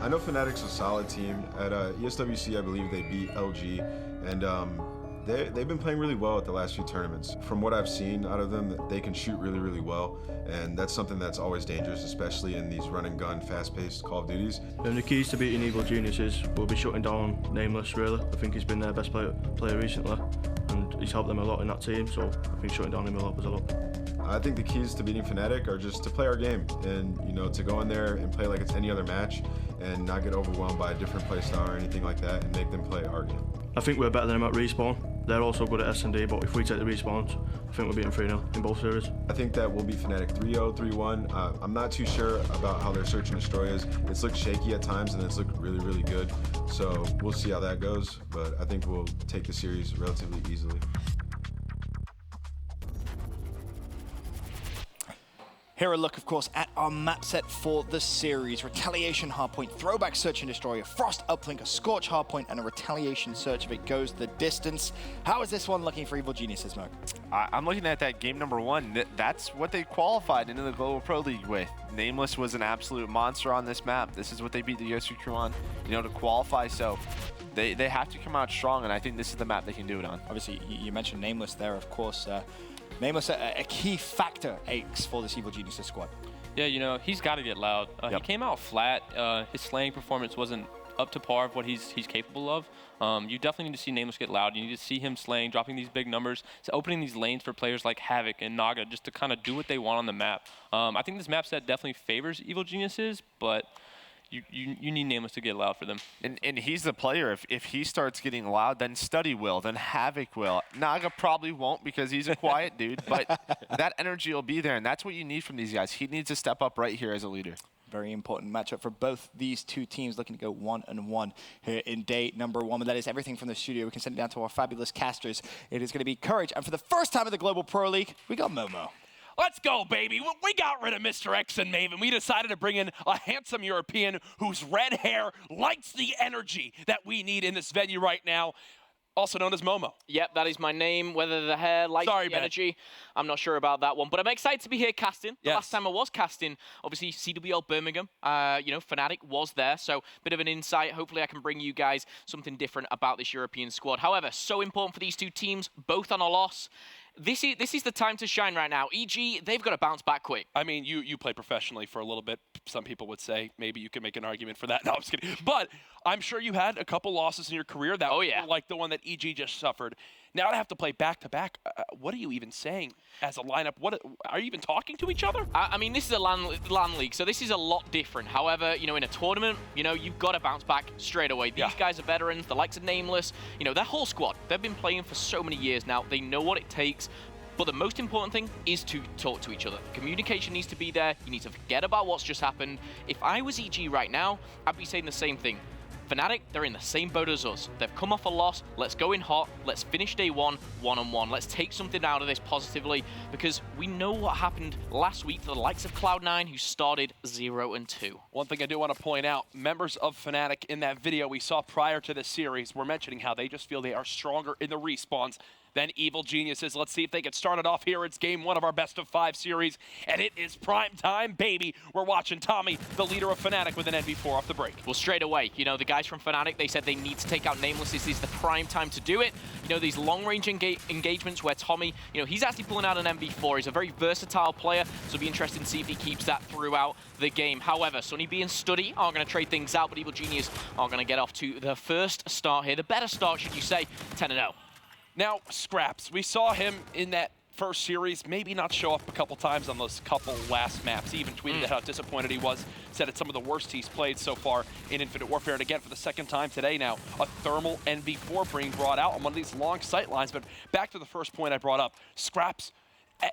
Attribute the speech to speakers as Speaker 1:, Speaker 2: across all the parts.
Speaker 1: I know Fnatic's a solid team. At ESWC, I believe they beat LG, and they've been playing really well at the last few tournaments. From what I've seen out of them, they can shoot really, really well, and that's something that's always dangerous, especially in these run and gun, fast-paced Call of Duties.
Speaker 2: And the keys to beating Evil Geniuses will be shutting down Nameless, really. I think he's been their best player recently, and he's helped them a lot in that team, so I think shutting down him will help us a lot.
Speaker 1: I think the keys to beating Fnatic are just to play our game and, to go in there and play like it's any other match and not get overwhelmed by a different play style or anything like that, and make them play our game.
Speaker 2: I think we're better than them at respawn. They're also good at S&D, but if we take the respawns, I think we'll beat them 3-0 in both series.
Speaker 1: I think that we'll beat Fnatic 3-0, 3-1. I'm not too sure about how their search and destroy is. It's looked shaky at times, and it's looked really, really good. So we'll see how that goes, but I think we'll take the series relatively easily.
Speaker 3: Here a look, of course, at our map set for the series. Retaliation, Hardpoint, Throwback Search and Destroyer, Frost, Uplink, a Scorch, Hardpoint, and a Retaliation Search if it goes the distance. How is this one looking for Evil Geniuses, Mo?
Speaker 4: I'm looking at that game number 1. That's what they qualified into the Global Pro League with. Nameless was an absolute monster on this map. This is what they beat the Yosu crew on, to qualify. So they have to come out strong, and I think this is the map they can do it on.
Speaker 3: Obviously, you mentioned Nameless there, of course. Nameless, a key factor, Aches, for this Evil Geniuses squad.
Speaker 5: Yeah, he's got to get loud. He came out flat. His slaying performance wasn't up to par of what he's capable of. You definitely need to see Nameless get loud. You need to see him slaying, dropping these big numbers, opening these lanes for players like Havoc and Naga just to kind of do what they want on the map. I think this map set definitely favors Evil Geniuses, but you need Nameless to get loud for them.
Speaker 4: And he's the player. If he starts getting loud, then Study will, then Havoc will. Naga probably won't because he's a quiet dude, but that energy will be there, and that's what you need from these guys. He needs to step up right here as a leader.
Speaker 3: Very important matchup for both these two teams, looking to go 1-1 here in day number 1. But that is everything from the studio. We can send it down to our fabulous casters. It is going to be Courage, and for the first time in the Global Pro League, we got Momo.
Speaker 6: Let's go, baby. We got rid of Mr. X and Maven. We decided to bring in a handsome European whose red hair lights the energy that we need in this venue right now, also known as Momo.
Speaker 7: Yep, that is my name. Whether the hair lights the energy, I'm not sure about that one. But I'm excited to be here casting. The last time I was casting, obviously, CWL Birmingham, Fnatic was there. So bit of an insight. Hopefully, I can bring you guys something different about this European squad. However, so important for these two teams, both on a loss. This is the time to shine right now. EG, they've got to bounce back quick.
Speaker 6: I mean, you play professionally for a little bit. Some people would say maybe you could make an argument for that. No, I'm just kidding. But I'm sure you had a couple losses in your career that were like the one that EG just suffered. Now to have to play back-to-back, what are you even saying as a lineup? What are you even talking to each other?
Speaker 7: I mean, this is a LAN league, so this is a lot different. However, in a tournament, you've got to bounce back straight away. These guys are veterans, the likes of Nameless, their whole squad. They've been playing for so many years now. They know what it takes. But the most important thing is to talk to each other. Communication needs to be there. You need to forget about what's just happened. If I was EG right now, I'd be saying the same thing. Fnatic, they're in the same boat as us. They've come off a loss. Let's go in hot. Let's finish day 1, 1-1. Let's take something out of this positively because we know what happened last week for the likes of Cloud9 who started 0-2.
Speaker 6: One thing I do want to point out, members of Fnatic in that video we saw prior to the series were mentioning how they just feel they are stronger in the respawns than Evil Geniuses. Let's see if they get started off here. It's game 1 of our best of 5 series, and it is prime time, baby. We're watching Tommy, the leader of Fnatic, with an NV4 off the break.
Speaker 7: Well, straight away, the guys from Fnatic, they said they need to take out Nameless. This is the prime time to do it. These long-range engagements where Tommy, he's actually pulling out an NV4. He's a very versatile player, so it'll be interesting to see if he keeps that throughout the game. However, Sunny B and Study are going to trade things out, but Evil Genius are going to get off to the first start here. The better start, should you say, 10-0.
Speaker 6: Now, Scraps, we saw him in that first series, maybe not show up a couple times on those couple last maps. He even tweeted how disappointed he was, said it's some of the worst he's played so far in Infinite Warfare. And again, for the second time today now, a thermal NV4 being brought out on one of these long sight lines. But back to the first point I brought up, Scraps,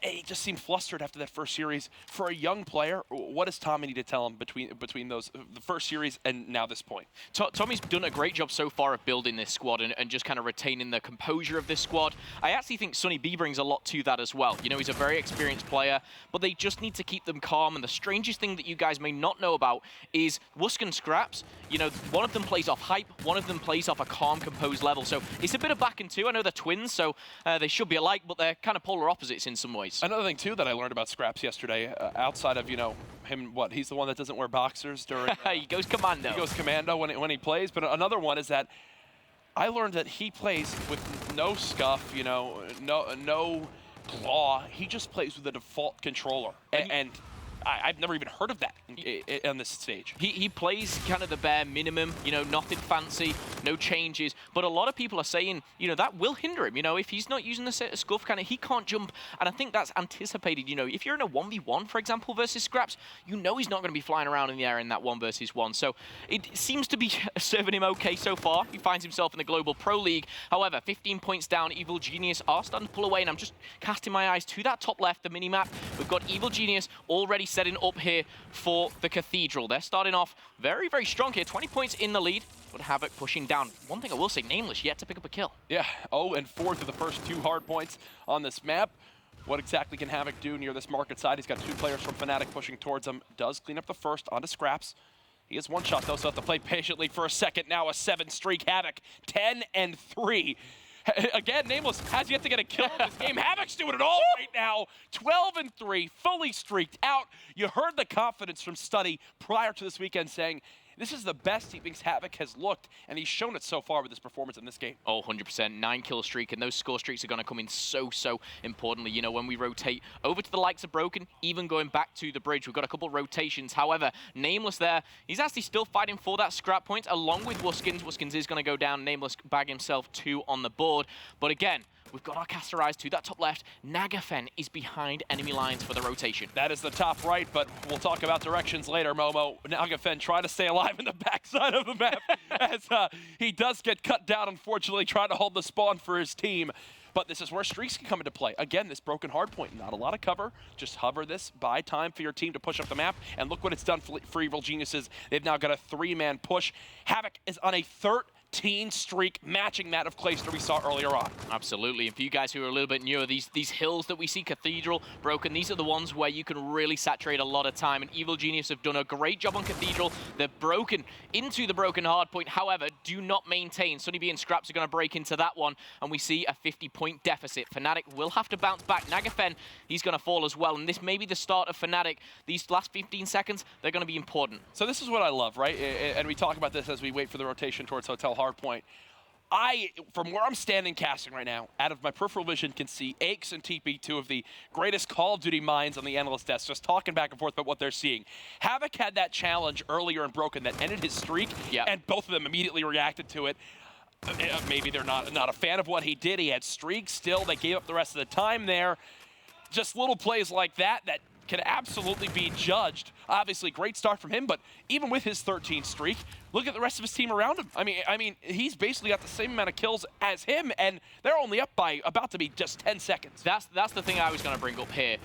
Speaker 6: he just seemed flustered after that first series. For a young player, what does Tommy need to tell him between those, the first series and now this point?
Speaker 7: Tommy's done a great job so far of building this squad and just kind of retaining the composure of this squad. I actually think Sunny B brings a lot to that as well. He's a very experienced player, but they just need to keep them calm. And the strangest thing that you guys may not know about is Wusk and Scraps. One of them plays off hype, one of them plays off a calm, composed level. So it's a bit of back and two. I know they're twins, so they should be alike, but they're kind of polar opposites in some some ways.
Speaker 6: Another thing, too, that I learned about Scraps yesterday, outside of, you know, him, he's the one that doesn't wear boxers during...
Speaker 7: He goes commando.
Speaker 6: He goes commando when he plays, but another one is that I learned that he plays with no scuff, you know, no claw. He just plays with the default controller, and I've never even heard of that on this stage.
Speaker 7: He plays kind of the bare minimum, you know, nothing fancy, no changes. But a lot of people are saying, you know, that will hinder him. You know, if he's not using the set of scuff, he can't jump. And I think that's anticipated. You know, if you're in a 1v1, for example, versus Scraps, you know he's not going to be flying around in the air in that 1 versus 1. So it seems to be serving him okay so far. He finds himself in the Global Pro League. However, 15 points down, Evil Genius are starting to pull away. And I'm just casting my eyes to that top left, the mini-map. We've got Evil Genius already setting up here for the Cathedral. They're starting off very, very strong here. 20 points in the lead, but Havoc pushing down. One thing I will say, Nameless yet to pick up a kill.
Speaker 6: Yeah, 0-4 through the first 2 hard points on this map. What exactly can Havoc do near this market side? He's got 2 players from Fnatic pushing towards him. Does clean up the first onto Scraps. He has 1 shot though, so have to play patiently for a second. Now a 7 streak. Havoc 10-3. Again, Nameless has yet to get a kill in this game. Havoc's doing it all right now. 12-3, fully streaked out. You heard the confidence from Study prior to this weekend saying, this is the best he thinks Havoc has looked, and he's shown it so far with his performance in this game.
Speaker 7: Oh, 100%. 9 kill streak, and those score streaks are going to come in so importantly. You know, when we rotate over to the likes of Broken, even going back to the bridge, we've got a couple rotations. However, Nameless there, he's actually still fighting for that scrap point, along with Wuskins. Wuskins is going to go down. Nameless bag himself 2 on the board. But again, we've got our caster eyes to that top left. Nagafen is behind enemy lines for the rotation.
Speaker 6: That is the top right, but we'll talk about directions later, Momo. Nagafen trying to stay alive in the backside of the map as he does get cut down, unfortunately, trying to hold the spawn for his team. But this is where streaks can come into play. Again, this broken hard point, not a lot of cover. Just hover this, buy time for your team to push up the map, and look what it's done for Evil Geniuses. They've now got a 3-man push. Havoc is on a 13 streak, matching that of Clayster we saw earlier on.
Speaker 7: Absolutely, and for you guys who are a little bit newer, these hills that we see, Cathedral, Broken, these are the ones where you can really saturate a lot of time, and Evil Genius have done a great job on Cathedral. They're broken into the broken hard point, however, do not maintain. Sunny B and Scraps are going to break into that one, and we see a 50-point deficit. Fnatic will have to bounce back. Nagafen, he's going to fall as well, and this may be the start of Fnatic. These last 15 seconds, they're going to be important.
Speaker 6: So this is what I love, right? And we talk about this as we wait for the rotation towards Hotel Hardpoint. From where I'm standing casting right now, out of my peripheral vision, can see Aches and TP, 2 of the greatest Call of Duty minds on the analyst desk, just talking back and forth about what they're seeing. Havoc had that challenge earlier in Broken that ended his streak, and both of them immediately reacted to it. Maybe they're not a fan of what he did. He had streaks still. They gave up the rest of the time there. Just little plays like that can absolutely be judged. Obviously, great start from him, but even with his 13 streak, look at the rest of his team around him. I mean, he's basically got the same amount of kills as him, and they're only up by about to be just 10 seconds.
Speaker 7: That's the thing I was going to bring up here.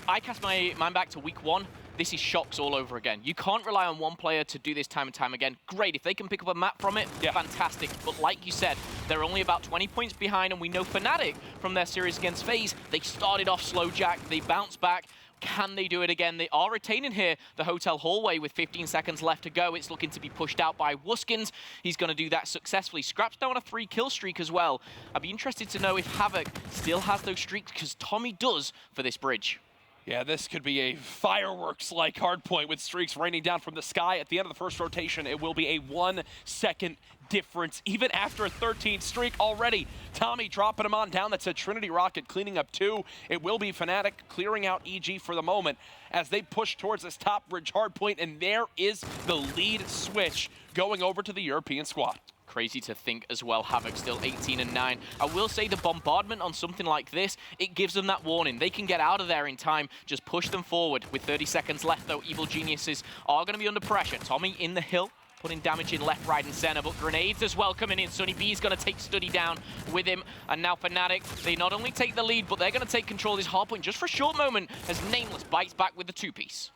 Speaker 7: I cast my mind back to week 1. This is shocks all over again. You can't rely on one player to do this time and time again. Great, if they can pick up a map from it, fantastic. But like you said, they're only about 20 points behind, and we know Fnatic from their series against FaZe, they started off slow jack, they bounced back. Can they do it again? They are retaining here the hotel hallway with 15 seconds left to go. It's looking to be pushed out by Wuskins. He's going to do that successfully. Scraps down on a 3-kill streak as well. I'd be interested to know if Havoc still has those streaks, because Tommy does for this bridge.
Speaker 6: Yeah, this could be a fireworks-like hardpoint with streaks raining down from the sky. At the end of the first rotation, it will be a 1-second difference, even after a 13 streak already. Tommy dropping him on down. That's a Trinity Rocket cleaning up 2. It will be Fnatic clearing out EG for the moment as they push towards this top bridge hardpoint, and there is the lead switch going over to the European squad.
Speaker 7: Crazy to think as well, Havoc still 18-9. I will say the bombardment on something like this, it gives them that warning. They can get out of there in time, just push them forward. With 30 seconds left though, Evil Geniuses are going to be under pressure. Tommy in the hill, putting damage in left, right, and center, but grenades as well coming in. Sunny B is going to take Study down with him, and now Fnatic, they not only take the lead, but they're going to take control of this hardpoint just for a short moment as Nameless bites back with the 2-piece.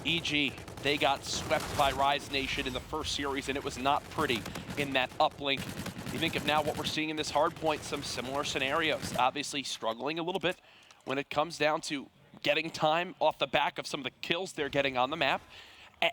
Speaker 6: EG, they got swept by Rise Nation in the first series, and it was not pretty in that uplink. You think of now what we're seeing in this hardpoint, some similar scenarios. Obviously struggling a little bit when it comes down to getting time off the back of some of the kills they're getting on the map.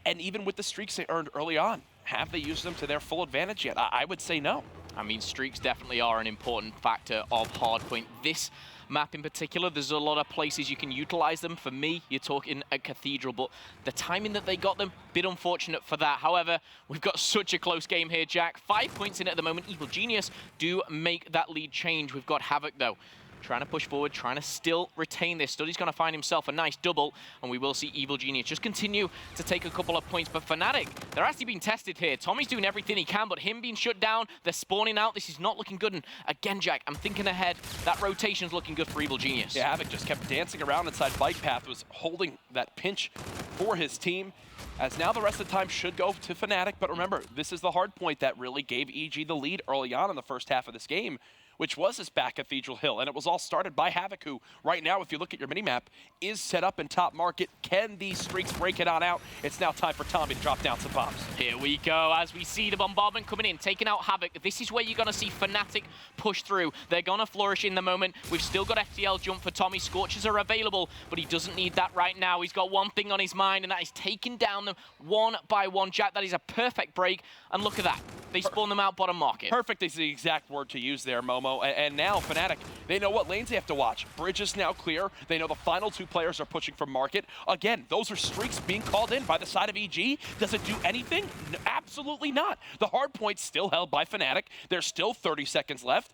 Speaker 6: And even with the streaks they earned early on, have they used them to their full advantage yet? I would say no.
Speaker 7: I mean, streaks definitely are an important factor of hardpoint. This map in particular. There's a lot of places you can utilize them. For me, you're talking a Cathedral, but the timing that they got them, bit unfortunate for that. However, we've got such a close game here, Jack. 5 points in it at the moment. Evil Genius do make that lead change. We've got Havoc, though, trying to push forward, trying to still retain this. Studdy's going to find himself a nice double, and we will see Evil Genius just continue to take a couple of points. But Fnatic, they're actually being tested here. Tommy's doing everything he can, but him being shut down, they're spawning out. This is not looking good. And again, Jack, I'm thinking ahead. That rotation's looking good for Evil Genius.
Speaker 6: Yeah, Havoc just kept dancing around inside bike path, was holding that pinch for his team. As now the rest of the time should go to Fnatic. But remember, this is the hard point that really gave EG the lead early on in the first half of this game, which was this back Cathedral Hill. And it was all started by Havoc, who right now, if you look at your minimap, is set up in top market. Can these streaks break it on out? It's now time for Tommy to drop down some bombs.
Speaker 7: Here we go, as we see the bombardment coming in, taking out Havoc. This is where you're going to see Fnatic push through. They're going to flourish in the moment. We've still got FTL jump for Tommy. Scorches are available, but he doesn't need that right now. He's got one thing on his mind, and that is taking down them one by one. Jack, that is a perfect break. And look at that. They spawn them out bottom market.
Speaker 6: Perfect is the exact word to use there, Momo. And now Fnatic, they know what lanes they have to watch. Bridge is now clear. They know the final 2 players are pushing from market. Again, those are streaks being called in by the side of EG. Does it do anything? Absolutely not. The hard point's still held by Fnatic. There's still 30 seconds left.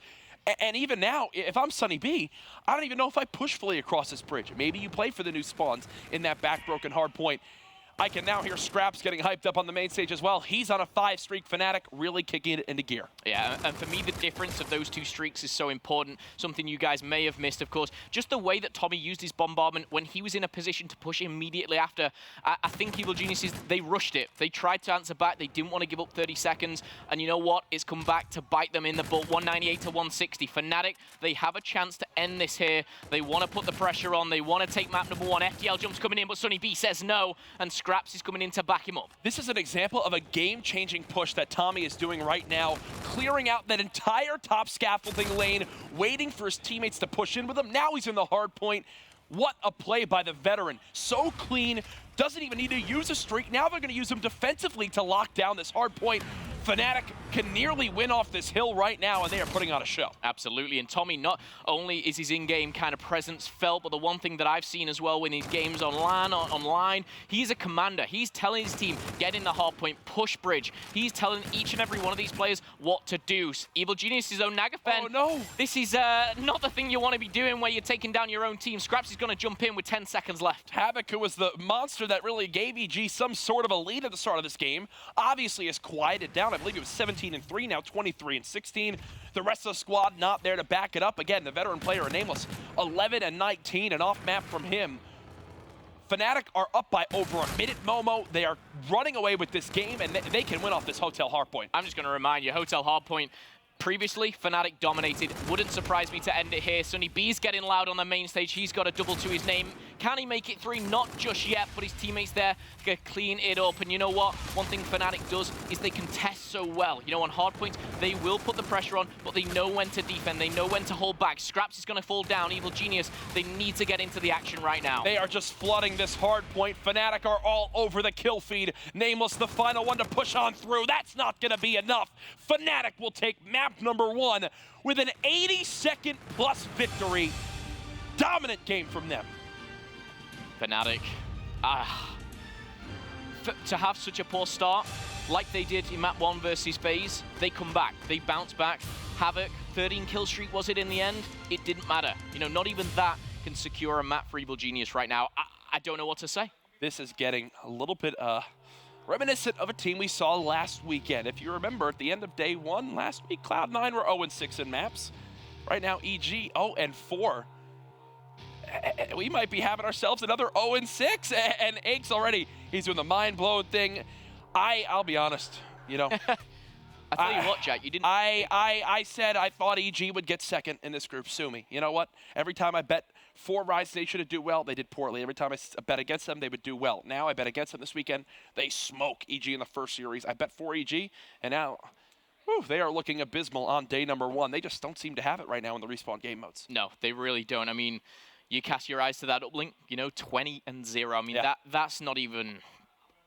Speaker 6: And even now, if I'm Sunny B, I don't even know if I push fully across this bridge. Maybe you play for the new spawns in that back broken hard point. I can now hear Scraps getting hyped up on the main stage as well. He's on a 5 streak. Fnatic really kicking it into gear.
Speaker 7: Yeah, and for me, the difference of those 2 streaks is so important. Something you guys may have missed, of course. Just the way that Tommy used his bombardment when he was in a position to push immediately after. I think Evil Geniuses, they rushed it. They tried to answer back. They didn't want to give up 30 seconds. And you know what? It's come back to bite them in the butt. 198 to 160. Fnatic, they have a chance to end this here. They want to put the pressure on. They want to take map number 1. FTL jumps coming in, but Sunny B says no. And Scraps is coming in to back him up.
Speaker 6: This is an example of a game-changing push that Tommy is doing right now, clearing out that entire top scaffolding lane, waiting for his teammates to push in with him. Now he's in the hard point. What a play by the veteran. So clean, doesn't even need to use a streak. Now they're going to use him defensively to lock down this hard point. Fnatic can nearly win off this hill right now, and they are putting on a show.
Speaker 7: Absolutely, and Tommy, not only is his in-game kind of presence felt, but the one thing that I've seen as well when his games online, he's a commander. He's telling his team, get in the hard point, push bridge. He's telling each and every one of these players what to do. Evil Genius' own Nagafen.
Speaker 6: Oh no!
Speaker 7: This is not the thing you want to be doing where you're taking down your own team. Scraps is going to jump in with 10 seconds left.
Speaker 6: Havoc, who was the monster that really gave EG some sort of a lead at the start of this game, obviously has quieted down. I believe it was 17-3, now 23-16. The rest of the squad not there to back it up. Again, the veteran player, Nameless, 11-19, an off map from him. Fnatic are up by over a minute, Momo. They are running away with this game, and they can win off this Hotel Hardpoint.
Speaker 7: I'm just going to remind you, Hotel Hardpoint, previously, Fnatic dominated. Wouldn't surprise me to end it here. Sunny B's getting loud on the main stage. He's got a double to his name. Can he make it 3? Not just yet, but his teammates there can clean it up. And you know what? One thing Fnatic does is they contest so well. You know, on hard points, they will put the pressure on, but they know when to defend. They know when to hold back. Scraps is going to fall down. Evil Genius, they need to get into the action right now.
Speaker 6: They are just flooding this hard point. Fnatic are all over the kill feed. Nameless, the final one to push on through. That's not going to be enough. Fnatic will take map number 1 with an 80-second plus victory. Dominant game from them.
Speaker 7: Fnatic, to have such a poor start, like they did in map 1 versus FaZe, they come back, they bounce back. Havoc, 13 kill streak was it in the end? It didn't matter. You know, not even that can secure a map for Evil Genius right now. I don't know what to say.
Speaker 6: This is getting a little bit reminiscent of a team we saw last weekend. If you remember, at the end of day 1 last week, Cloud9 were 0-6 in maps. Right now, EG 0-4. We might be having ourselves another 0-6, and Aches already, he's doing the mind-blowing thing. I'll be honest, you know.
Speaker 7: I tell you what, Jack, you didn't...
Speaker 6: I said I thought EG would get second in this group. Sue me. You know what? Every time I bet for Rise Nation to do well, they did poorly. Every time I bet against them, they would do well. Now I bet against them this weekend. They smoke EG in the first series. I bet for EG, and now... Whew, they are looking abysmal on day number 1. They just don't seem to have it right now in the respawn game modes.
Speaker 7: No, they really don't. I mean, you cast your eyes to that uplink, you know, 20-0. I mean,
Speaker 6: yeah.
Speaker 7: that's not even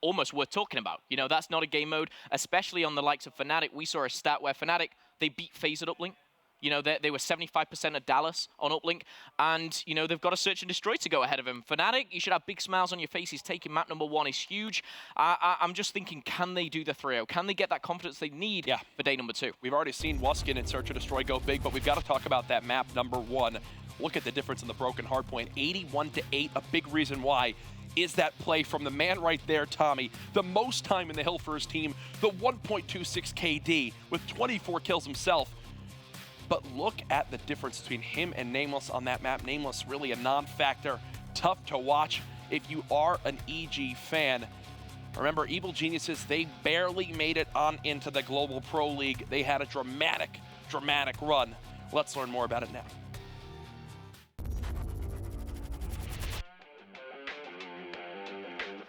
Speaker 7: almost worth talking about. You know, that's not a game mode, especially on the likes of Fnatic. We saw a stat where Fnatic, they beat FaZe at uplink. You know, they were 75% of Dallas on Uplink, and, you know, they've got a search and destroy to go ahead of him. Fnatic, you should have big smiles on your faces. Taking map number 1 is huge. I'm just thinking, can they do the 3-0? Can they get that confidence they need for day number 2?
Speaker 6: We've already seen Wuskin and Search and Destroy go big, but we've got to talk about that map number 1. Look at the difference in the broken hardpoint, 81-8. A big reason why is that play from the man right there, Tommy. The most time in the hill for his team, the 1.26 KD with 24 kills himself. But look at the difference between him and Nameless on that map. Nameless really a non-factor, tough to watch if you are an EG fan. Remember, Evil Geniuses, they barely made it on into the Global Pro League. They had a dramatic run. Let's learn more about it now.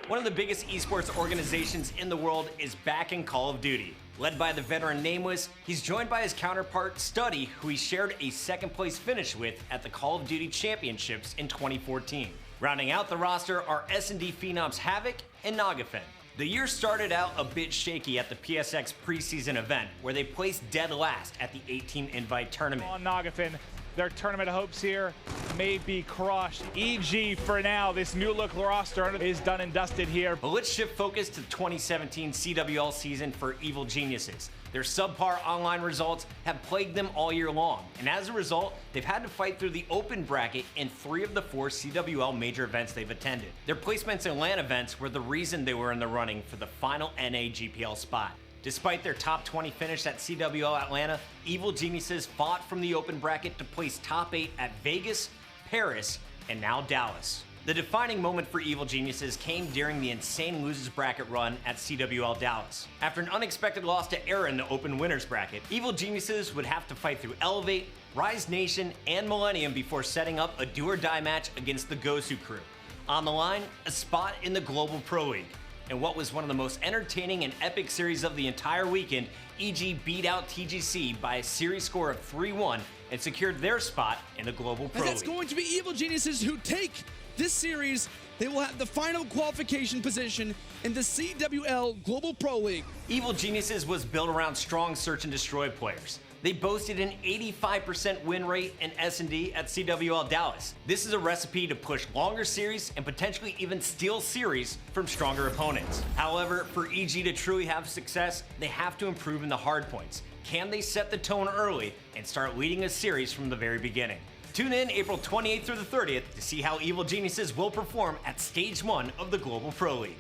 Speaker 8: One of the biggest esports organizations in the world is back in Call of Duty. Led by the veteran Nameless, he's joined by his counterpart Studdy, who he shared a second place finish with at the Call of Duty Championships in 2014. Rounding out the roster are S&D phenoms Havoc and Nagafen. The year started out a bit shaky at the PSX preseason event, where they placed dead last at the 18 invite tournament.
Speaker 9: On Nagafen, their tournament hopes here may be crushed. EG for now, this new look roster is done and dusted here.
Speaker 8: But let's shift focus to the 2017 CWL season for Evil Geniuses. Their subpar online results have plagued them all year long, and as a result, they've had to fight through the open bracket in 3 of the 4 CWL major events they've attended. Their placements in LAN events were the reason they were in the running for the final NA GPL spot. Despite their top 20 finish at CWL Atlanta, Evil Geniuses fought from the open bracket to place top 8 at Vegas, Paris, and now Dallas. The defining moment for Evil Geniuses came during the insane losers bracket run at CWL Dallas. After an unexpected loss to Era in the open winners bracket, Evil Geniuses would have to fight through Elevate, Rise Nation, and Millennium before setting up a do-or-die match against the Gosu crew. On the line, a spot in the Global Pro League. In what was one of the most entertaining and epic series of the entire weekend, EG beat out TGC by a series score of 3-1 and secured their spot in the Global Pro League.
Speaker 10: And that's going to be Evil Geniuses who take this series. They will have the final qualification position in the CWL Global Pro League.
Speaker 8: Evil Geniuses was built around strong search and destroy players. They boasted an 85% win rate in S&D at CWL Dallas. This is a recipe to push longer series and potentially even steal series from stronger opponents. However, for EG to truly have success, they have to improve in the hard points. Can they set the tone early and start leading a series from the very beginning? Tune in April 28th through the 30th to see how Evil Geniuses will perform at Stage 1 of the Global Pro League.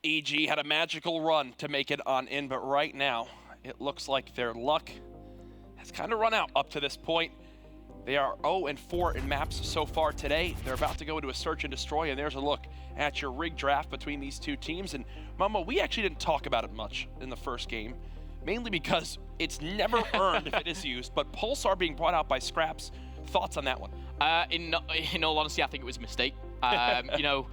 Speaker 6: EG had a magical run to make it on in, but right now, it looks like their luck has kind of run out up to this point. They are 0-4 in maps so far today. They're about to go into a search and destroy, and there's a look at your rig draft between these two teams. And Mama, we actually didn't talk about it much in the first game, mainly because it's never earned if it is used, but Pulsar being brought out by Scraps. Thoughts on that one?
Speaker 7: In all honesty, I think it was a mistake. You know,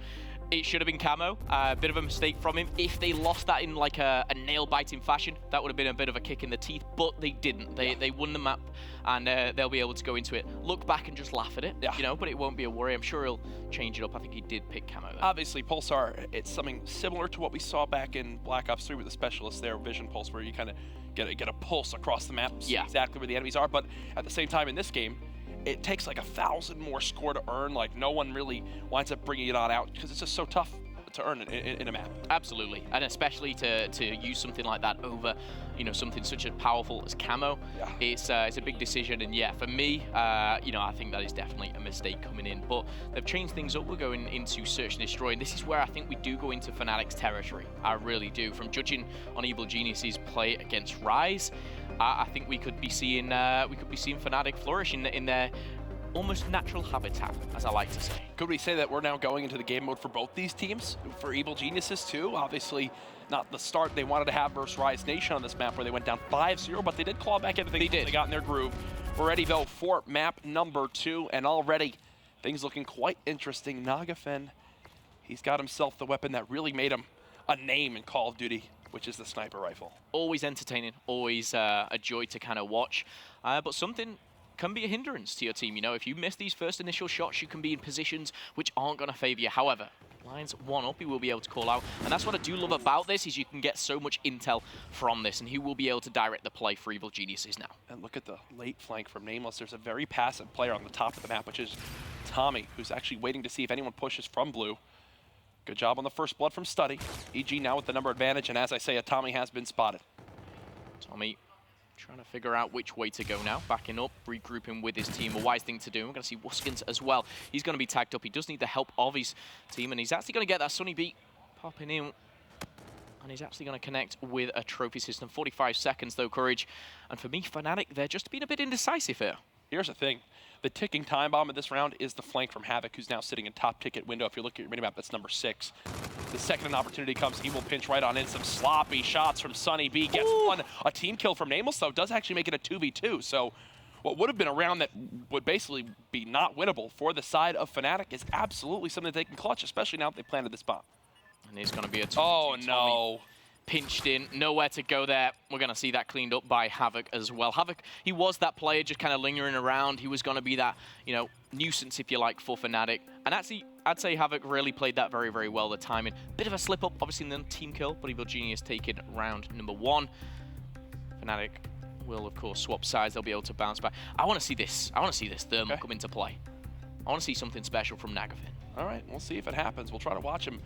Speaker 7: it should have been Camo. A bit of a mistake from him. If they lost that in like a nail-biting fashion, that would have been a bit of a kick in the teeth, but they didn't. They won the map, and they'll be able to go into it, look back and just laugh at it, you know, but it won't be a worry. I'm sure he'll change it up. I think he did pick Camo there.
Speaker 6: Obviously, Pulsar, it's something similar to what we saw back in Black Ops 3 with the specialists there, Vision Pulse, where you kind of get a pulse across the map, see exactly where the enemies are, but at the same time in this game, it takes like 1,000 more score to earn. Like, no one really winds up bringing it on out because it's just so tough to earn in a map.
Speaker 7: Absolutely, and especially to use something like that over, you know, something such as powerful as Camo. It's a big decision, and yeah, for me, you know, I think that is definitely a mistake coming in. But they've changed things up. We're going into Search and Destroy, and this is where I think we do go into Fnatic's territory. I really do. From judging on Evil Geniuses' play against Rise, I think we could be seeing Fnatic flourish in their almost natural habitat, as I like to say.
Speaker 6: Could we say that we're now going into the game mode for both these teams? For Evil Geniuses too? Obviously not the start they wanted to have versus Rise Nation on this map where they went down 5-0, but they did claw back everything they got in their groove. We're ready though for map number 2, and already things looking quite interesting. Nagafen, he's got himself the weapon that really made him a name in Call of Duty, which is the sniper rifle.
Speaker 7: Always entertaining, always a joy to kind of watch, but something can be a hindrance to your team. You know, if you miss these first initial shots, you can be in positions which aren't going to favor you. However, lines one up, he will be able to call out. And that's what I do love about this, is you can get so much intel from this, and he will be able to direct the play for Evil Geniuses now.
Speaker 6: And look at the late flank from Nameless. There's a very passive player on the top of the map, which is Tommy, who's actually waiting to see if anyone pushes from blue. Good job on the first blood from Study. EG now with the number advantage, and as I say, a Tommy has been spotted.
Speaker 7: Tommy trying to figure out which way to go now. Backing up, regrouping with his team. A wise thing to do. We're going to see Wuskins as well. He's going to be tagged up. He does need the help of his team, and he's actually going to get that Sunny beat popping in. And he's actually going to connect with a trophy system. 45 seconds, though, Courage. And for me, Fnatic, they're just being a bit indecisive here.
Speaker 6: Here's the thing. The ticking time bomb of this round is the flank from Havoc, who's now sitting in top ticket window. If you look at your minimap, that's number 6. The second an opportunity comes, he will pinch right on in. Some sloppy shots from Sunny B. Gets one. A team kill from Nameless, though, does actually make it a 2v2. So what would have been a round that would basically be not winnable for the side of Fnatic is absolutely something that they can clutch, especially now that they planted this bomb.
Speaker 7: And there's going to be a 2v2.
Speaker 6: Oh, no.
Speaker 7: Pinched in, nowhere to go there. We're going to see that cleaned up by Havoc as well. Havoc, he was that player just kind of lingering around. He was going to be that, you know, nuisance, if you like, for Fnatic. And actually, I'd say Havoc really played that very, very well, the timing. Bit of a slip up, obviously, in the team kill, but Evil Genius taking round number 1. Fnatic will, of course, swap sides. They'll be able to bounce back. I want to see this. I want to see this thermal come into play. I want to see something special from Nagafin.
Speaker 6: All right, we'll see if it happens. We'll try to watch him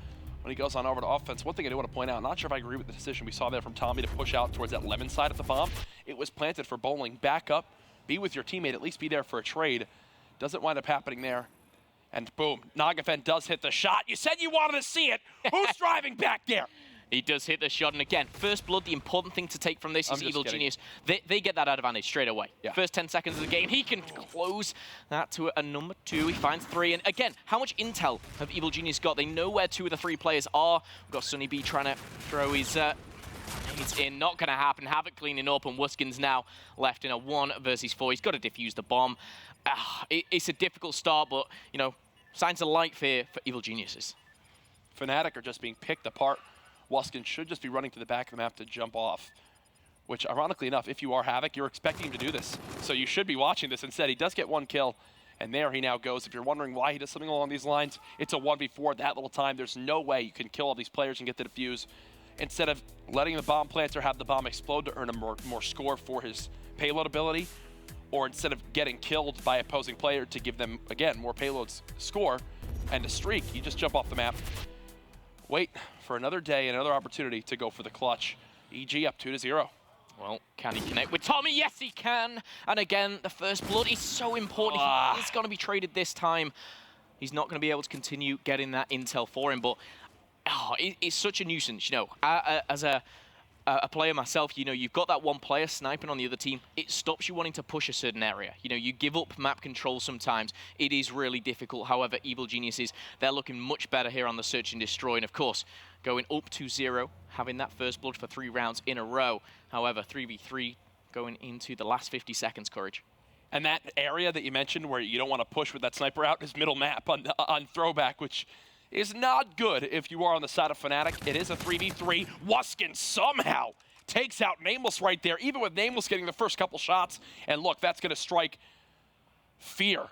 Speaker 6: when he goes on over to offense. One thing I do want to point out, not sure if I agree with the decision we saw there from Tommy to push out towards that lemon side of the bomb. It was planted for bowling. Back up, be with your teammate, at least be there for a trade. Doesn't wind up happening there. And boom, Nagafen does hit the shot. You said you wanted to see it. Who's driving back there?
Speaker 7: He does hit the shot, and again, first blood, the important thing to take from this is Evil Genius. They get that advantage straight away. Yeah. First 10 seconds of the game, he can close that to a number 2. He finds 3, and again, how much intel have Evil Genius got? They know where 2 of the 3 players are. We've got Sunny B trying to throw his nades in. Not going to happen. Havoc cleaning up, and Wuskins now left in a 1 versus 4. He's got to defuse the bomb. It's a difficult start, but, you know, signs of life here for Evil Geniuses.
Speaker 6: Fnatic are just being picked apart. Wuskins should just be running to the back of the map to jump off, which, ironically enough, if you are Havoc, you're expecting him to do this. So you should be watching this. Instead, he does get 1 kill, and there he now goes. If you're wondering why he does something along these lines, it's a 1v4 that little time. There's no way you can kill all these players and get the defuse. Instead of letting the bomb planter have the bomb explode to earn a more score for his payload ability, or instead of getting killed by opposing player to give them, again, more payloads score and a streak, you just jump off the map. Wait for another day, another opportunity to go for the clutch. EG up 2-0.
Speaker 7: Well, can he connect with Tommy? Yes, he can. And again, the first blood is so important. He's going to be traded this time. He's not going to be able to continue getting that intel for him, but it's such a nuisance. You know, as a player myself, you know, you've got that one player sniping on the other team. It stops you wanting to push a certain area. You know, you give up map control sometimes. It is really difficult. However, Evil Geniuses, they're looking much better here on the Search and Destroy. And of course, going up 2-0, having that first blood for 3 rounds in a row. However, 3v3 going into the last 50 seconds, Courage.
Speaker 6: And that area that you mentioned where you don't want to push with that sniper out is middle map on Throwback, which is not good if you are on the side of Fnatic. It is a 3v3. Wuskins somehow takes out Nameless right there, even with Nameless getting the first couple shots. And look, that's going to strike fear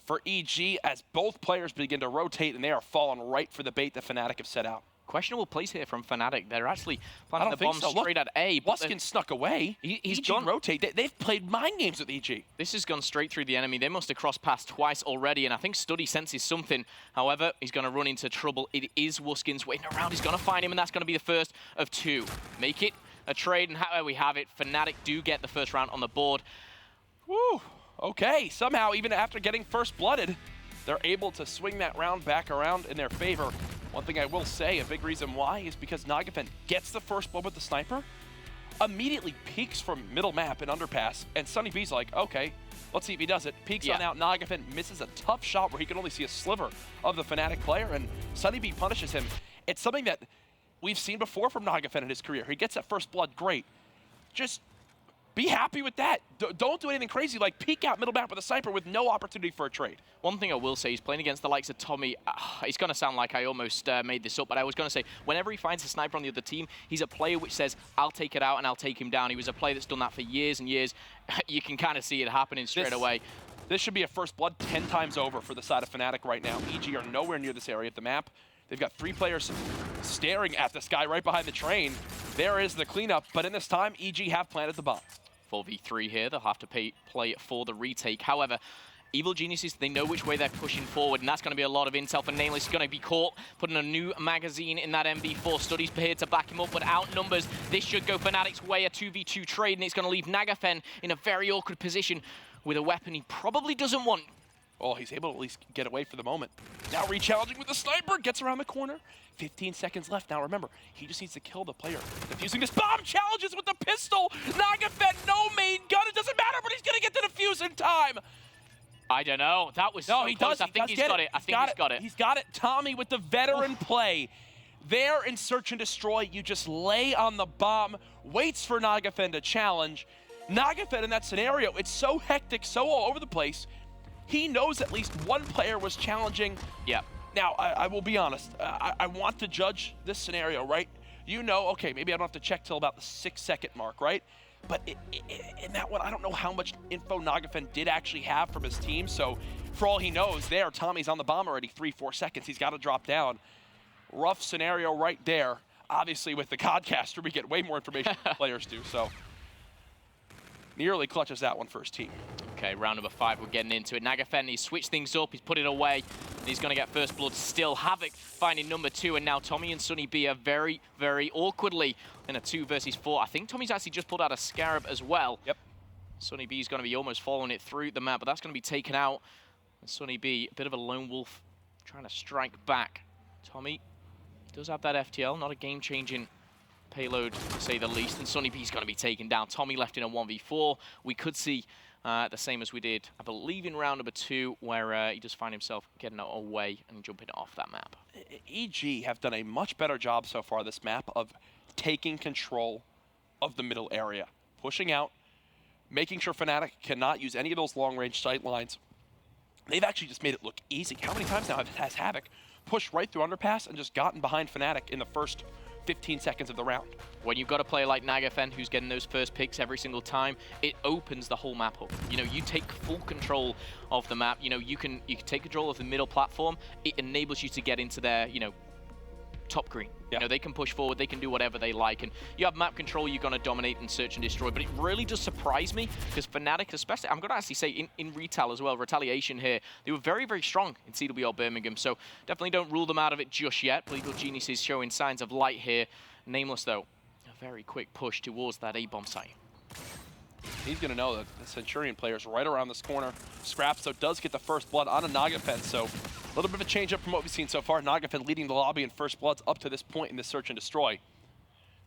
Speaker 6: for EG as both players begin to rotate, and they are falling right for the bait that Fnatic have set out.
Speaker 7: Questionable plays here from Fnatic. They're actually planting the bomb straight at A.
Speaker 6: Wuskins snuck away.
Speaker 7: He's
Speaker 6: EG
Speaker 7: gone.
Speaker 6: rotate. They've played mind games with EG.
Speaker 7: This has gone straight through the enemy. They must have crossed past twice already, and I think Study senses something. However, he's going to run into trouble. It is Wuskins waiting around. He's going to find him, and that's going to be the first of 2. Make it a trade, and how we have it. Fnatic do get the first round on the board.
Speaker 6: Woo. Okay, somehow, even after getting first blooded, they're able to swing that round back around in their favor. One thing I will say, a big reason why, is because Nagafen gets the first blood with the sniper, immediately peeks from middle map and underpass, and Sunny B's like, okay, let's see if he does it. Peeks on out, Nagafen misses a tough shot where he can only see a sliver of the Fnatic player, and Sunny B punishes him. It's something that we've seen before from Nagafen in his career. He gets that first blood, great. Just be happy with that. Don't do anything crazy like peek out middle map with a sniper with no opportunity for a trade.
Speaker 7: One thing I will say, he's playing against the likes of Tommy. It's going to sound like I almost made this up, but I was going to say, whenever he finds a sniper on the other team, he's a player which says, I'll take it out and I'll take him down. He was a player that's done that for years and years. You can kind of see it happening straight away.
Speaker 6: This should be a first blood 10 times over for the side of Fnatic right now. EG are nowhere near this area of the map. They've got 3 players staring at this guy right behind the train. There is the cleanup, but in this time, EG have planted the bomb.
Speaker 7: 4v3 here. They'll have to play for the retake. However, Evil Geniuses, they know which way they're pushing forward, and that's going to be a lot of intel for Nameless. He's going to be caught putting a new magazine in that MV4. Study's here to back him up, but outnumbers. This should go Fnatic's way, a 2v2 trade, and it's going to leave Nagafen in a very awkward position with a weapon he probably doesn't want.
Speaker 6: Oh, he's able to at least get away for the moment. Now re-challenging with the sniper, gets around the corner. 15 seconds left. Now remember, he just needs to kill the player. Defusing this bomb, challenges with the pistol. Nagafen, no main gun, it doesn't matter, but he's going to get the defuse in time.
Speaker 7: I don't know. That was so close. I think he's got it. I think he's got it.
Speaker 6: He's got it. Tommy with the veteran play. There in Search and Destroy, you just lay on the bomb, waits for Nagafen to challenge. Nagafen in that scenario, it's so hectic, so all over the place. He knows at least one player was challenging.
Speaker 7: Yeah.
Speaker 6: Now, I will be honest. I want to judge this scenario, right? You know, okay, maybe I don't have to check till about the 6-second mark, right? But in that one, I don't know how much info Nagafen did actually have from his team. So for all he knows there, Tommy's on the bomb already, 3-4 seconds. He's got to drop down. Rough scenario right there. Obviously, with the Codcaster, we get way more information than players do. So nearly clutches that one for his team.
Speaker 7: Okay, round number 5, we're getting into it. Nagafen, he's switched things up, he's put it away, and he's going to get first blood still. Havoc finding number 2, and now Tommy and Sunny B are very, very awkwardly in a 2 versus 4. I think Tommy's actually just pulled out a Scarab as well.
Speaker 6: Yep.
Speaker 7: Sunny B is going to be almost following it through the map, but that's going to be taken out. And Sunny B, a bit of a lone wolf, trying to strike back. Tommy does have that FTL, not a game-changing payload, to say the least, and Sunny B's going to be taken down. Tommy left in a 1v4. We could see the same as we did, I believe, in round number 2, where he just find himself getting away and jumping off that map.
Speaker 6: EG have done a much better job so far this map of taking control of the middle area, pushing out, making sure Fnatic cannot use any of those long-range sight lines. They've actually just made it look easy. How many times now has Havoc pushed right through underpass and just gotten behind Fnatic in the first 15 seconds of the round?
Speaker 7: When you've got a player like Nagafen who's getting those first picks every single time, it opens the whole map up. You know, you take full control of the map. You know, you can take control of the middle platform. It enables you to get into their, you know, top green.
Speaker 6: Yeah.
Speaker 7: You know, they can push forward, they can do whatever they like, and you have map control, you're going to dominate and search and destroy. But it really does surprise me, because Fnatic, especially, I'm going to actually say in Retail as well, Retaliation here, they were very, very strong in CWL Birmingham, so definitely don't rule them out of it just yet. Evil Genius is showing signs of light here. Nameless, though, a very quick push towards that A-bomb site.
Speaker 6: He's going to know that the Centurion player is right around this corner. Scraps, though, does get the first blood on a Nagafen, so a little bit of a change up from what we've seen so far. Nagafen leading the lobby in first bloods up to this point in the search and destroy.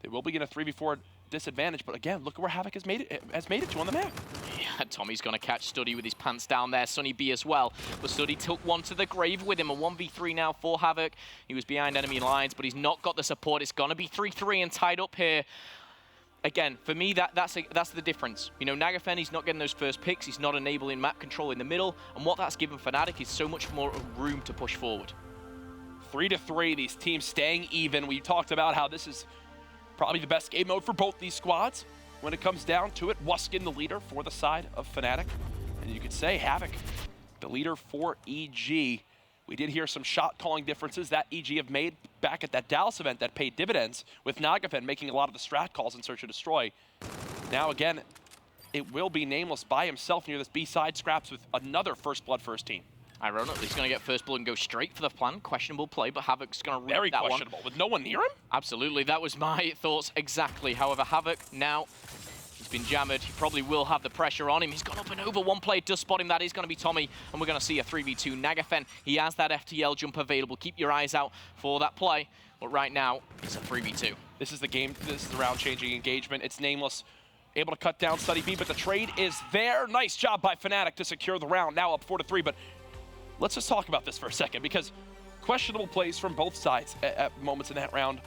Speaker 6: They will begin a 3v4 disadvantage, but again, look at where Havoc has made it to on the map.
Speaker 7: Yeah, Tommy's going to catch Studdy with his pants down there. Sunny B as well. But Studdy took one to the grave with him. A 1v3 now for Havoc. He was behind enemy lines, but he's not got the support. It's going to be 3-3 and tied up here. Again, for me, that's the difference. You know, Nagafen, he's not getting those first picks. He's not enabling map control in the middle. And what that's given Fnatic is so much more room to push forward.
Speaker 6: 3-3, these teams staying even. We talked about how this is probably the best game mode for both these squads. When it comes down to it, Wuskin the leader for the side of Fnatic. And you could say Havoc, the leader for EG. We did hear some shot calling differences that EG have made back at that Dallas event that paid dividends, with Nagafen making a lot of the strat calls in Search and Destroy. Now again, it will be Nameless by himself near this B side. Scraps with another first blood for his team.
Speaker 7: Ironically, he's going to get first blood and go straight for the plan. Questionable play, but Havoc's going to read
Speaker 6: Very
Speaker 7: that one.
Speaker 6: questionable, with no one near him?
Speaker 7: Absolutely, that was my thoughts exactly. However, Havoc now, he's been jammered. He probably will have the pressure on him. He's gone up and over. One player does spot him. That is going to be Tommy, and we're going to see a 3v2. Nagafen, he has that FTL jump available. Keep your eyes out for that play. But right now, it's a 3v2.
Speaker 6: This is the game. This is the round-changing engagement. It's Nameless able to cut down Study B, but the trade is there. Nice job by Fnatic to secure the round. Now up 4-3, but let's just talk about this for a second, because questionable plays from both sides at moments in that round.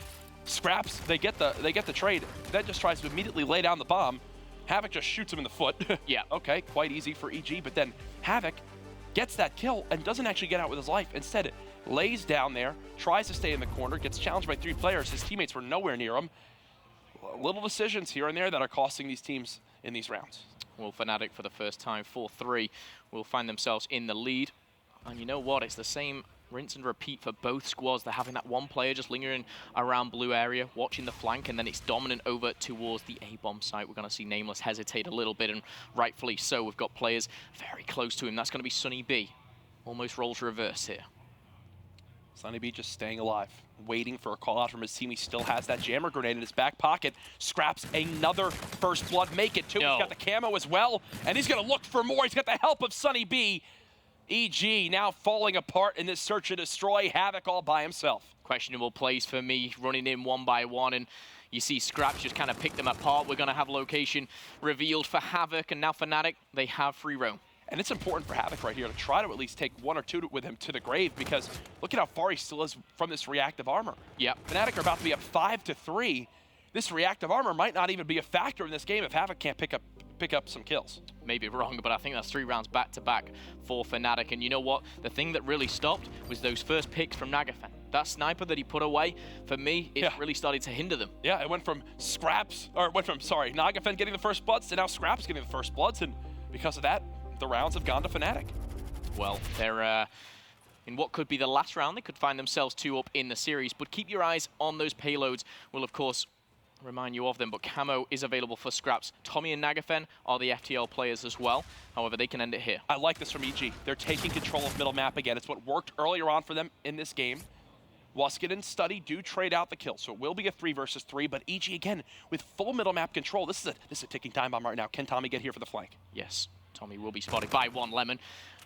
Speaker 6: Scraps, they get the trade. That just tries to immediately lay down the bomb. Havoc just shoots him in the foot.
Speaker 7: Yeah.
Speaker 6: Okay, quite easy for EG, but then Havoc gets that kill and doesn't actually get out with his life. Instead, lays down there, tries to stay in the corner, gets challenged by 3 players. His teammates were nowhere near him. Little decisions here and there that are costing these teams in these rounds.
Speaker 7: Well, Fnatic for the first time, 4-3, will find themselves in the lead. And you know what? It's the same rinse and repeat for both squads. They're having that one player just lingering around blue area, watching the flank, and then it's dominant over towards the A-bomb site. We're going to see Nameless hesitate a little bit, and rightfully so. We've got players very close to him. That's going to be Sunny B. Almost roles reverse here.
Speaker 6: Sunny B just staying alive, waiting for a call out from his team. He still has that jammer grenade in his back pocket. Scraps another first blood, make it too. He's got the camo as well, and he's gonna look for more. He's got the help of Sunny B. EG now falling apart in this search and destroy. Havoc all by himself.
Speaker 7: Questionable plays for me, running in one by one, and you see Scraps just kind of pick them apart. We're gonna have location revealed for Havoc, and now Fnatic, they have free roam.
Speaker 6: And it's important for Havoc right here to try to at least take 1 or 2 with him to the grave, because look at how far he still is from this reactive armor.
Speaker 7: Yep.
Speaker 6: Fnatic are about to be up 5-3. This reactive armor might not even be a factor in this game if Havoc can't pick up some kills.
Speaker 7: Maybe wrong, but I think that's 3 rounds back-to-back for Fnatic. And you know what? The thing that really stopped was those first picks from Nagafen. That sniper that he put away, for me, it really started to hinder them.
Speaker 6: Yeah, it went from Nagafen getting the first bloods to now Scraps getting the first bloods, and because of that, the rounds have gone to Fnatic.
Speaker 7: Well, they're in what could be the last round. They could find themselves 2 up in the series, but keep your eyes on those payloads. We'll, of course, remind you of them, but Camo is available for Scraps. Tommy and Nagafen are the FTL players as well. However, they can end it here.
Speaker 6: I like this from EG. They're taking control of middle map again. It's what worked earlier on for them in this game. Waskin and Study do trade out the kill, so it will be a 3 versus 3, but EG, again, with full middle map control. This is a ticking time bomb right now. Can Tommy get here for the flank?
Speaker 7: Yes. Tommy will be spotted by one Lemon.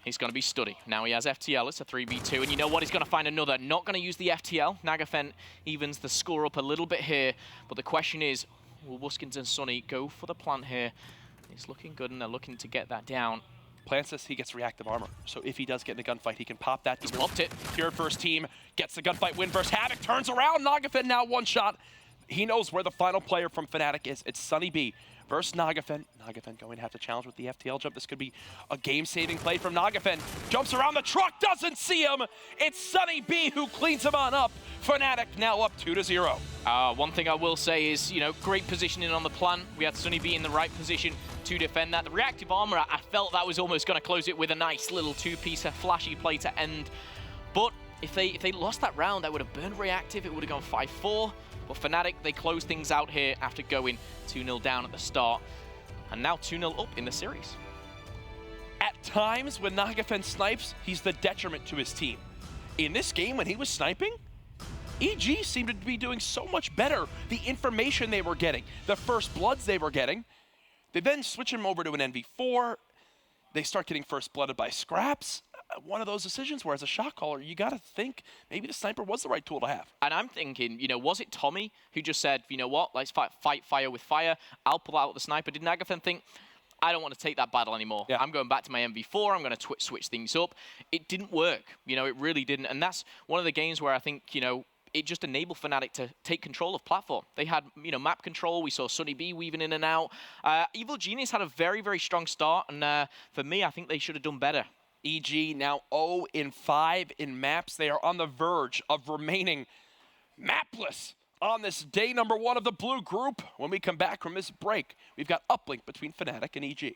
Speaker 7: He's going to be Study. Now he has FTL. It's a 3v2. And you know what? He's going to find another. Not going to use the FTL. Nagafen evens the score up a little bit here. But the question is, will Wuskins and Sunny go for the plant here? It's looking good, and they're looking to get that down.
Speaker 6: Plants this, he gets reactive armor. So if he does get in a gunfight, he can pop that.
Speaker 7: He's popped it.
Speaker 6: Cured first team, gets the gunfight win versus Havoc, turns around. Nagafen now one shot. He knows where the final player from Fnatic is. It's Sunny B versus Nagafen. Nagafen going to have to challenge with the FTL jump. This could be a game-saving play from Nagafen. Jumps around the truck, doesn't see him. It's Sunny B who cleans him on up. Fnatic now up 2-0.
Speaker 7: One thing I will say is, you know, great positioning on the plan. We had Sunny B in the right position to defend that. The reactive armor, I felt that was almost going to close it with a nice little 2-piece, flashy play to end. But if they lost that round, that would have burned reactive. It would have gone 5-4. But Fnatic, they close things out here after going 2-0 down at the start. And now 2-0 up in the series.
Speaker 6: At times, when Nagafen snipes, he's the detriment to his team. In this game, when he was sniping, EG seemed to be doing so much better. The information they were getting, the first bloods they were getting. They then switch him over to an NV4. They start getting first blooded by Scraps. One of those decisions where, as a shot caller, you got to think maybe the sniper was the right tool to have.
Speaker 7: And I'm thinking, you know, was it Tommy who just said, you know what, let's fight fire with fire. I'll pull out the sniper. Did Nagafen think, I don't want to take that battle anymore. Yeah. I'm going back to my MV4. I'm going to switch things up. It didn't work. You know, it really didn't. And that's one of the games where I think, you know, it just enabled Fnatic to take control of platform. They had, you know, map control. We saw Sunny B weaving in and out. Evil Genius had a very, very strong start. And for me, I think they should have done better.
Speaker 6: EG now 0-5 in maps. They are on the verge of remaining mapless on this day number 1 of the blue group. When we come back from this break, we've got Uplink between Fnatic and EG.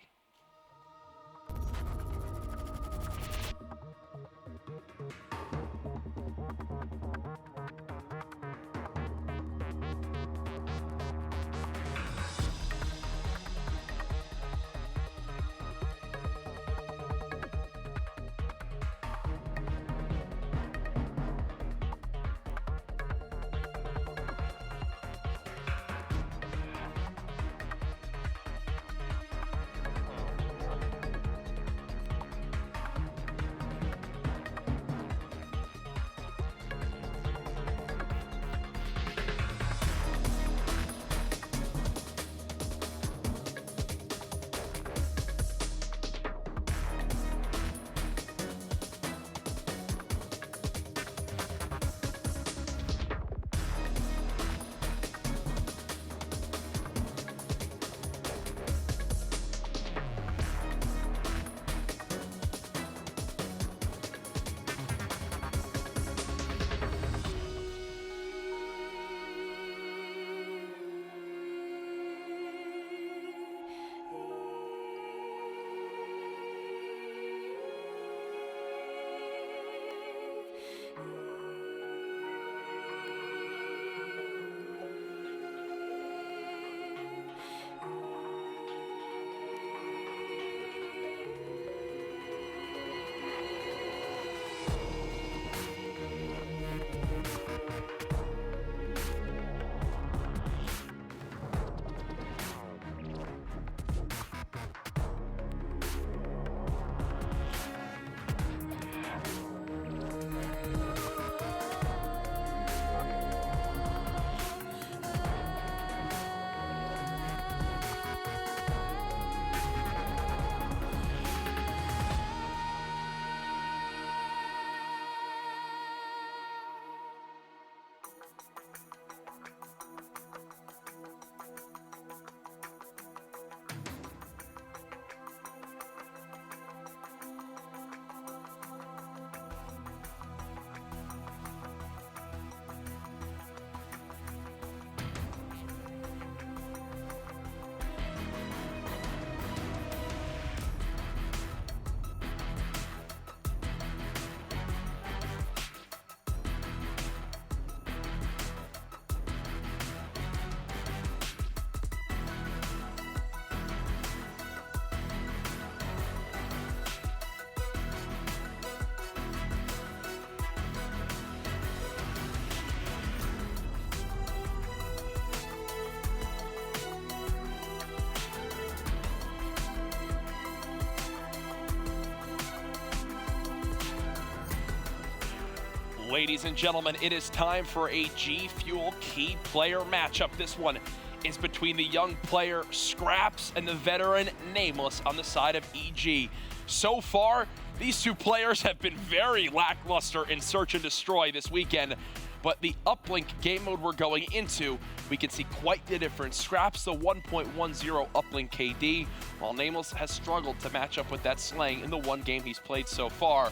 Speaker 6: Ladies and gentlemen, it is time for a G Fuel key player matchup. This one is between the young player Scraps and the veteran Nameless on the side of EG. So far, these two players have been very lackluster in Search and Destroy this weekend, but the Uplink game mode we're going into, we can see quite the difference. Scraps the 1.10 Uplink KD, while Nameless has struggled to match up with that slaying in the one game he's played so far.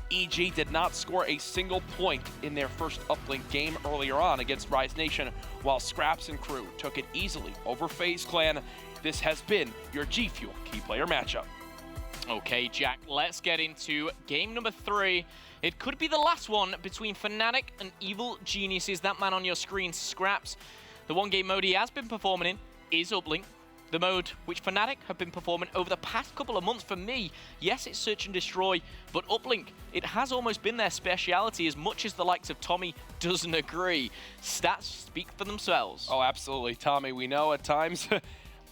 Speaker 6: EG did not score a single point in their first Uplink game earlier on against Rise Nation, while Scraps and crew took it easily over FaZe Clan. This has been your G Fuel key player matchup.
Speaker 7: Okay, Jack, let's get into game number 3. It could be the last one between Fnatic and Evil Geniuses. That man on your screen, Scraps. The one game mode he has been performing in is Uplink. The mode which Fnatic have been performing over the past couple of months for me. Yes, it's Search and Destroy, but Uplink, it has almost been their speciality, as much as the likes of Tommy doesn't agree. Stats speak for themselves.
Speaker 6: Oh, absolutely. Tommy, we know at times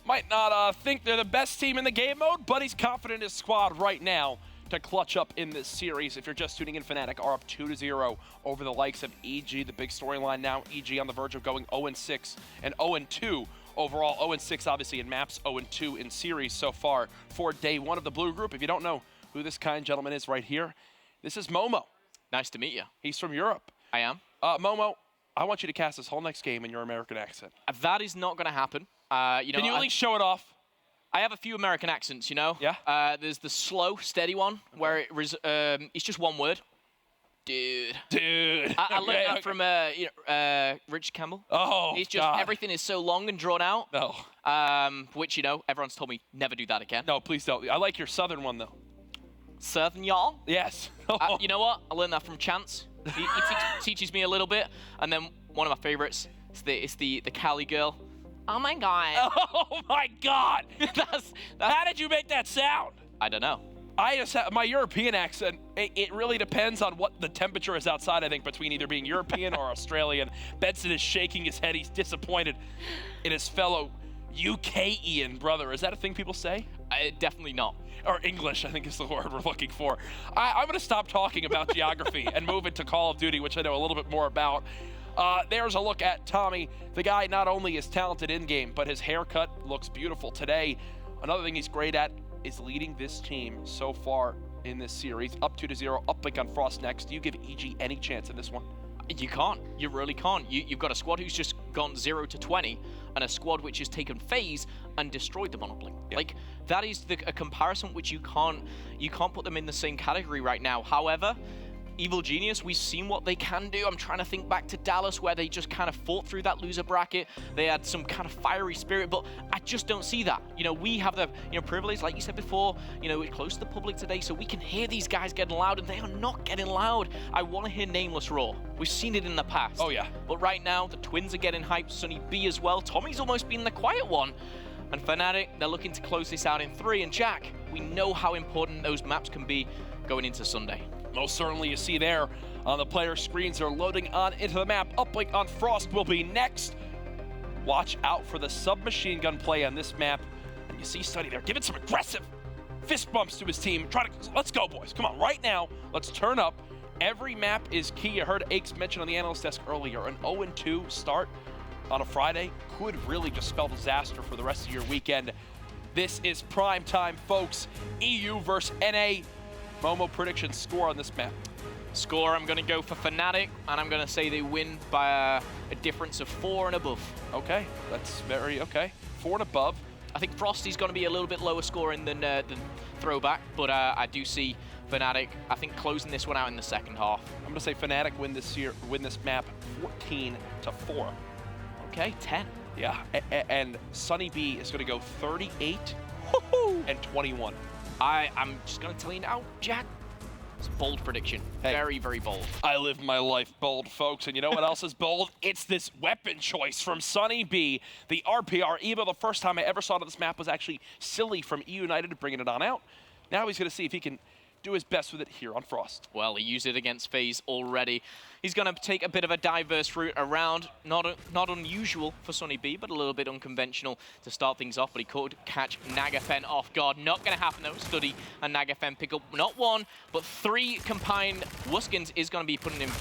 Speaker 6: might not think they're the best team in the game mode, but he's confident in his squad right now to clutch up in this series. If you're just tuning in, Fnatic are up 2-0 over the likes of EG. The big storyline now, EG on the verge of going 0-6 and 0-2 overall. 0-6 obviously in maps, 0-2 in series so far for day one of the blue group. If you don't know who this kind gentleman is right here, this is Momo.
Speaker 7: Nice to meet you.
Speaker 6: He's from Europe.
Speaker 7: I am.
Speaker 6: Momo, I want you to cast this whole next game in your American accent.
Speaker 7: That is not going to happen. You know,
Speaker 6: can you at least show it off?
Speaker 7: I have a few American accents, you know?
Speaker 6: Yeah.
Speaker 7: There's the slow, steady one, where it's just one word. Dude. I learned that from Rich Campbell.
Speaker 6: Oh,
Speaker 7: it's just
Speaker 6: God.
Speaker 7: Everything is so long and drawn out.
Speaker 6: No.
Speaker 7: Which, you know, everyone's told me never do that again.
Speaker 6: No, please don't. I like your southern one, though.
Speaker 7: Southern y'all?
Speaker 6: Yes.
Speaker 7: You know what? I learned that from Chance. He teaches me a little bit. And then one of my favorites is the Cali girl. Oh my God.
Speaker 6: Oh my God.
Speaker 7: that's
Speaker 6: How did you make that sound?
Speaker 7: I don't know.
Speaker 6: I just have my European accent. It really depends on what the temperature is outside, I think, between either being European or Australian. Benson is shaking his head. He's disappointed in his fellow UKian brother. Is that a thing people say?
Speaker 7: Definitely not.
Speaker 6: Or English, I think is the word we're looking for. I'm going to stop talking about geography and move into Call of Duty, which I know a little bit more about. There's a look at Tommy. The guy not only is talented in-game, but his haircut looks beautiful today. Another thing he's great at is leading this team so far in this series. Up 2-0, Uplink on Frost next. Do you give EG any chance in this one?
Speaker 7: You can't. You really can't. You've got a squad who's just gone 0-20, and a squad which has taken FaZe and destroyed them on Uplink.
Speaker 6: Yep.
Speaker 7: Like, that is a comparison which you can't put them in the same category right now. However, Evil Genius, we've seen what they can do. I'm trying to think back to Dallas, where they just kind of fought through that loser bracket. They had some kind of fiery spirit, but I just don't see that. You know, we have the privilege, like you said before, we're close to the public today, so we can hear these guys getting loud, and they are not getting loud. I want to hear Nameless roar. We've seen it in the past.
Speaker 6: Oh, yeah.
Speaker 7: But right now, the Twins are getting hyped, Sunny B as well. Tommy's almost been the quiet one. And Fnatic, they're looking to close this out in 3. And Jack, we know how important those maps can be going into Sunday.
Speaker 6: Most certainly, you see there on the player screens, they're loading on into the map. Uplink on Frost will be next. Watch out for the submachine gun play on this map. And you see Sunny there giving some aggressive fist bumps to his team. Let's go, boys. Come on, right now. Let's turn up. Every map is key. You heard Aches mention on the analyst desk earlier, an 0-2 start on a Friday could really just spell disaster for the rest of your weekend. This is prime time, folks. EU versus NA. Momo, prediction score on this map.
Speaker 7: Score, I'm going to go for Fnatic, and I'm going to say they win by a difference of 4 and above.
Speaker 6: Okay, that's very okay. 4 and above.
Speaker 7: I think Frosty's going to be a little bit lower scoring than Throwback, but I do see Fnatic, I think, closing this one out in the second half.
Speaker 6: I'm going to say Fnatic win this map 14-4.
Speaker 7: Okay, 10.
Speaker 6: Yeah, and Sunny B is going to go 38 and 21.
Speaker 7: I'm just going to tell you now, Jack, it's a bold prediction.
Speaker 6: Hey,
Speaker 7: very, very bold.
Speaker 6: I live my life bold, folks. And you know what else is bold? It's this weapon choice from Sunny B. The RPR Evo, the first time I ever saw it on this map was actually Silly from E United bringing it on out. Now he's going to see if he can do his best with it here on Frost.
Speaker 7: Well, he used it against FaZe already. He's going to take a bit of a diverse route around. Not unusual for Sunny B, but a little bit unconventional to start things off. But he could catch Nagafen off guard. Not going to happen, though. Study and Nagafen pick up not 1, but 3 combined. Wuskins is going to be putting him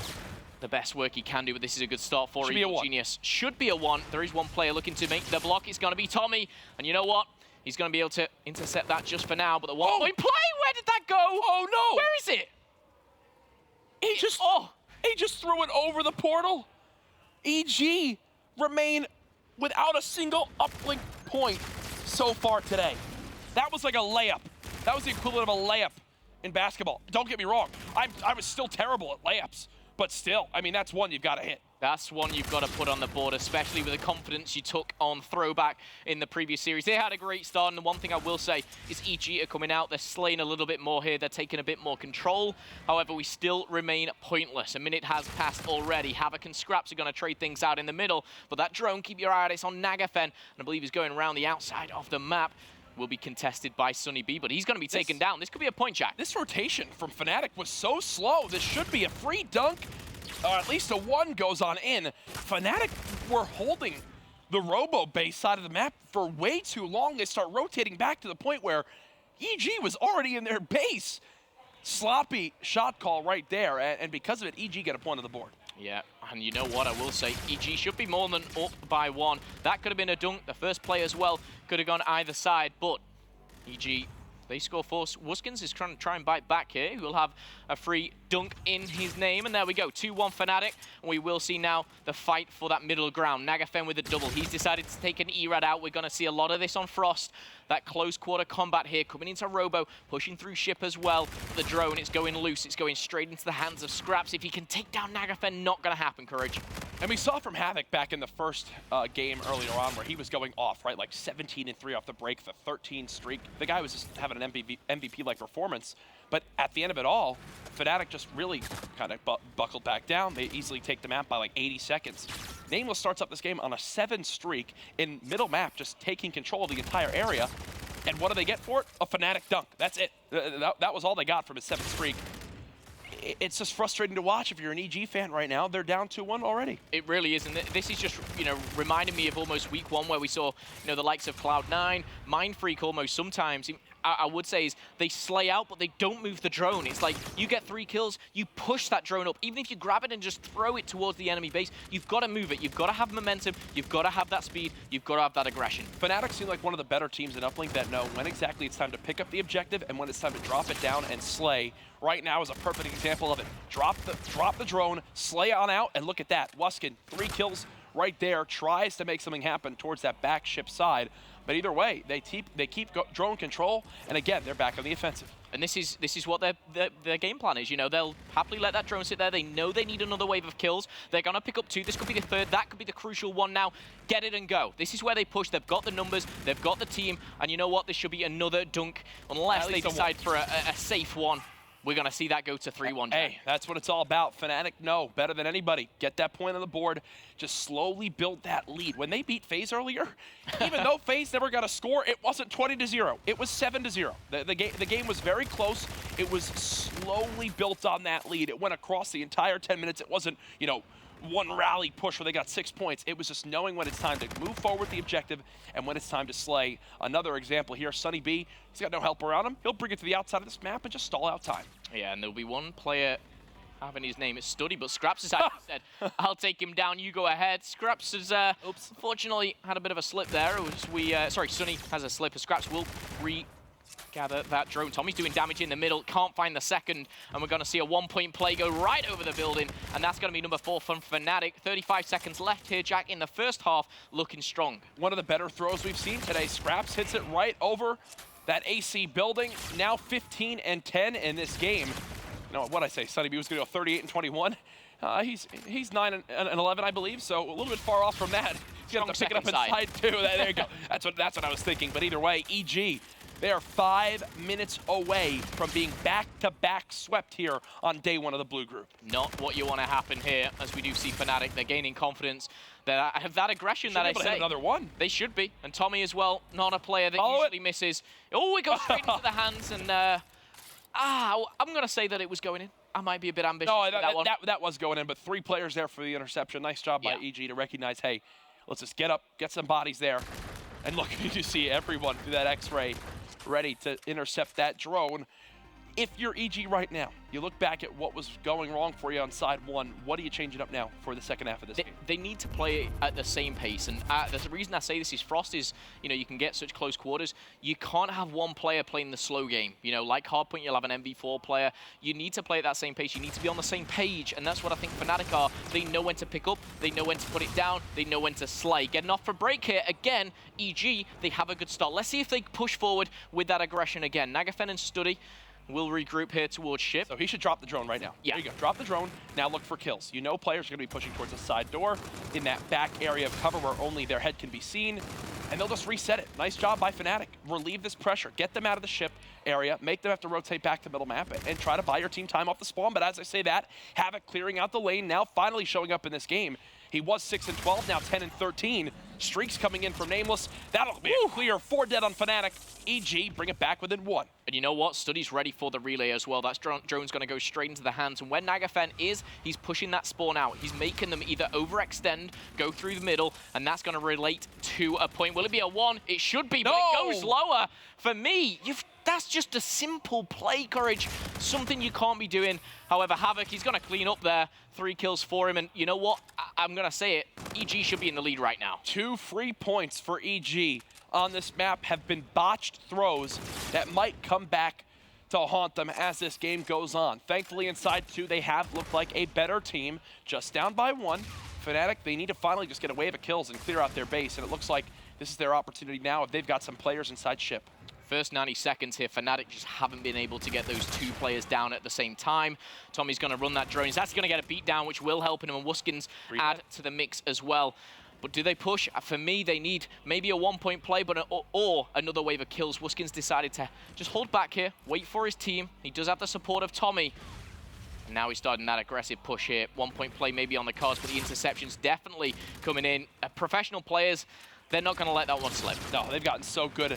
Speaker 7: the best work he can do, but this is a good start for
Speaker 6: Should be a
Speaker 7: Evil
Speaker 6: one.
Speaker 7: Genius. Should be a 1. There is one player looking to make the block. It's going to be Tommy. And you know what? He's going to be able to intercept that just for now. But the one-point play, where did that go?
Speaker 6: Oh, no.
Speaker 7: Where is it?
Speaker 6: He just threw it over the portal. EG remain without a single uplink point so far today. That was like a layup. That was the equivalent of a layup in basketball. Don't get me wrong. I was still terrible at layups, but still, I mean, that's one you've got to hit.
Speaker 7: That's one you've got to put on the board, especially with the confidence you took on Throwback in the previous series. They had a great start, and the one thing I will say is EG are coming out. They're slaying a little bit more here. They're taking a bit more control. However, we still remain pointless. A minute has passed already. Havoc and Scraps are going to trade things out in the middle, but that drone, keep your eye on it. It's on Nagafen, and I believe he's going around the outside of the map. Will be contested by Sunny B, but he's going to be taken down. This could be a point, Jack.
Speaker 6: This rotation from Fnatic was so slow. This should be a free dunk, or at least a 1 goes on in. Fnatic were holding the Robo base side of the map for way too long. They start rotating back to the point where EG was already in their base. Sloppy shot call right there, and because of it, EG get a point on the board.
Speaker 7: Yeah, and you know what I will say, EG should be more than up by 1. That could have been a dunk. The first play as well could have gone either side, but EG, they score 4. Wuskins is trying to try and bite back here. He'll have a free dunk in his name, and there we go, 2-1 Fnatic. And we will see now the fight for that middle ground. Nagafen with a double. He's decided to take an E-Rad out. We're going to see a lot of this on Frost. That close quarter combat here, coming into Robo, pushing through ship as well. The drone, it's going loose. It's going straight into the hands of Scraps. If he can take down Nagafen, not going to happen, Courage.
Speaker 6: And we saw from Havoc back in the first game earlier on where he was going off, right? Like 17-3 off the break, the 13 streak. The guy was just having an MVP-like performance. But at the end of it all, Fnatic just really kind of buckled back down. They easily take the map by like 80 seconds. Nameless starts up this game on a 7 streak in middle map, just taking control of the entire area. And what do they get for it? A Fnatic dunk. That's it. That was all they got from his 7th streak. It's just frustrating to watch if you're an EG fan right now. They're down 2-1 already.
Speaker 7: It really is, and this is just, reminding me of almost week 1 where we saw, the likes of Cloud9, Mindfreak almost sometimes. I would say is they slay out, but they don't move the drone. It's like you get 3 kills, you push that drone up. Even if you grab it and just throw it towards the enemy base, you've got to move it. You've got to have momentum. You've got to have that speed. You've got to have that aggression.
Speaker 6: Fnatic seem like one of the better teams in Uplink that know when exactly it's time to pick up the objective and when it's time to drop it down and slay. Right now is a perfect example of it. Drop the drone, slay on out, and look at that. Wuskin, 3 kills right there, tries to make something happen towards that back ship side. But either way, they keep drone control, and again, they're back on the offensive.
Speaker 7: And this is what their game plan is. They'll happily let that drone sit there. They know they need another wave of kills. They're going to pick up 2. This could be the 3rd. That could be the crucial one now. Get it and go. This is where they push. They've got the numbers. They've got the team. And you know what? This should be another dunk, unless they decide for a safe one. We're going to see that go to 3-1.
Speaker 6: Hey, that's what it's all about. Fnatic know better than anybody. Get that point on the board. Just slowly build that lead. When they beat FaZe earlier, even though FaZe never got a score, it wasn't 20-0. It was 7-0. The game was very close. It was slowly built on that lead. It went across the entire 10 minutes. It wasn't, one rally push where they got 6 points. It was just knowing when it's time to move forward the objective and when it's time to slay. Another example here, Sunny B, he's got no help around him. He'll bring it to the outside of this map and just stall out time.
Speaker 7: Yeah, and there'll be one player having his name is Studdy, but Scraps has actually said, I'll take him down, you go ahead. Scraps has, unfortunately, had a bit of a slip there. Sunny has a slip, and Scraps will regather that drone. Tommy's doing damage in the middle, can't find the second, and we're going to see a 1-point play go right over the building, and that's going to be number 4 from Fnatic. 35 seconds left here, Jack, in the first half, looking strong.
Speaker 6: One of the better throws we've seen today. Scraps hits it right over that AC building. Now 15-10 in this game. What'd I say? Sunny B was going to go 38-21. He's 9-11, I believe, so a little bit far off from that. He's going to have to pick it up inside, too. There you go. That's what I was thinking. But either way, EG, they are 5 minutes away from being back-to-back swept here on day 1 of the blue group.
Speaker 7: Not what you want to happen here, as we do see Fnatic. They're gaining confidence. They have that aggression that I say.
Speaker 6: Another one.
Speaker 7: They should be. And Tommy as well, not a player that usually misses. Oh, it goes straight into the hands, and I'm going to say that it was going in. I might be a bit ambitious
Speaker 6: No,
Speaker 7: for that one.
Speaker 6: that was going in, but 3 players there for the interception. Nice job by EG to recognize, hey, let's just get up, get some bodies there. And look, you see everyone through that X-ray ready to intercept that drone. If you're EG right now, you look back at what was going wrong for you on side one, what are you changing up now for the second half of this game?
Speaker 7: They need to play at the same pace, and the reason I say this is Frost is, you know, you can get such close quarters. You can't have one player playing the slow game. You know, like Hardpoint, you'll have an MV4 player. You need to play at that same pace. You need to be on the same page, and that's what I think Fnatic are. They know when to pick up, they know when to put it down, they know when to slay. Getting off for break here, again, EG, they have a good start. Let's see if they push forward with that aggression again. Nagafen and Studdy will regroup here towards ship.
Speaker 6: So he should drop the drone right now.
Speaker 7: Yeah.
Speaker 6: There you go. Drop the drone. Now look for kills. You know players are going to be pushing towards the side door in that back area of cover where only their head can be seen. And they'll just reset it. Nice job by Fnatic. Relieve this pressure. Get them out of the ship area. Make them have to rotate back to middle map and try to buy your team time off the spawn. But as I say that, Havoc clearing out the lane, now finally showing up in this game. He was 6 and 12, now 10 and 13. Streaks coming in from Nameless. That'll be a clear 4 dead on Fnatic. EG, bring it back within 1.
Speaker 7: And you know what? Studdy's ready for the relay as well. That drone's going to go straight into the hands. And when Nagafen is, he's pushing that spawn out. He's making them either overextend, go through the middle, and that's going to relate to a point. Will it be a 1? It should be, but it goes lower. For me, that's just a simple play, Courage. Something you can't be doing. However, Havoc, he's going to clean up there. 3 kills for him. And you know what? I'm going to say it. EG should be in the lead right now.
Speaker 6: 2 free points for EG on this map have been botched throws that might come back to haunt them as this game goes on. Thankfully, inside 2, they have looked like a better team, just down by 1. Fnatic, they need to finally just get a wave of kills and clear out their base, and it looks like this is their opportunity now if they've got some players inside ship.
Speaker 7: First 90 seconds here, Fnatic just haven't been able to get those 2 players down at the same time. Tommy's going to run that drone. He's actually going to get a beat down, which will help him, and Wuskins add to the mix as well. But do they push? For me, they need maybe a 1-point play, but or another wave of kills. Wuskins decided to just hold back here, wait for his team. He does have the support of Tommy. And now he's starting that aggressive push here. 1-point play maybe on the cards, but the interceptions definitely coming in. Professional players, they're not going to let that one slip.
Speaker 6: No, they've gotten so good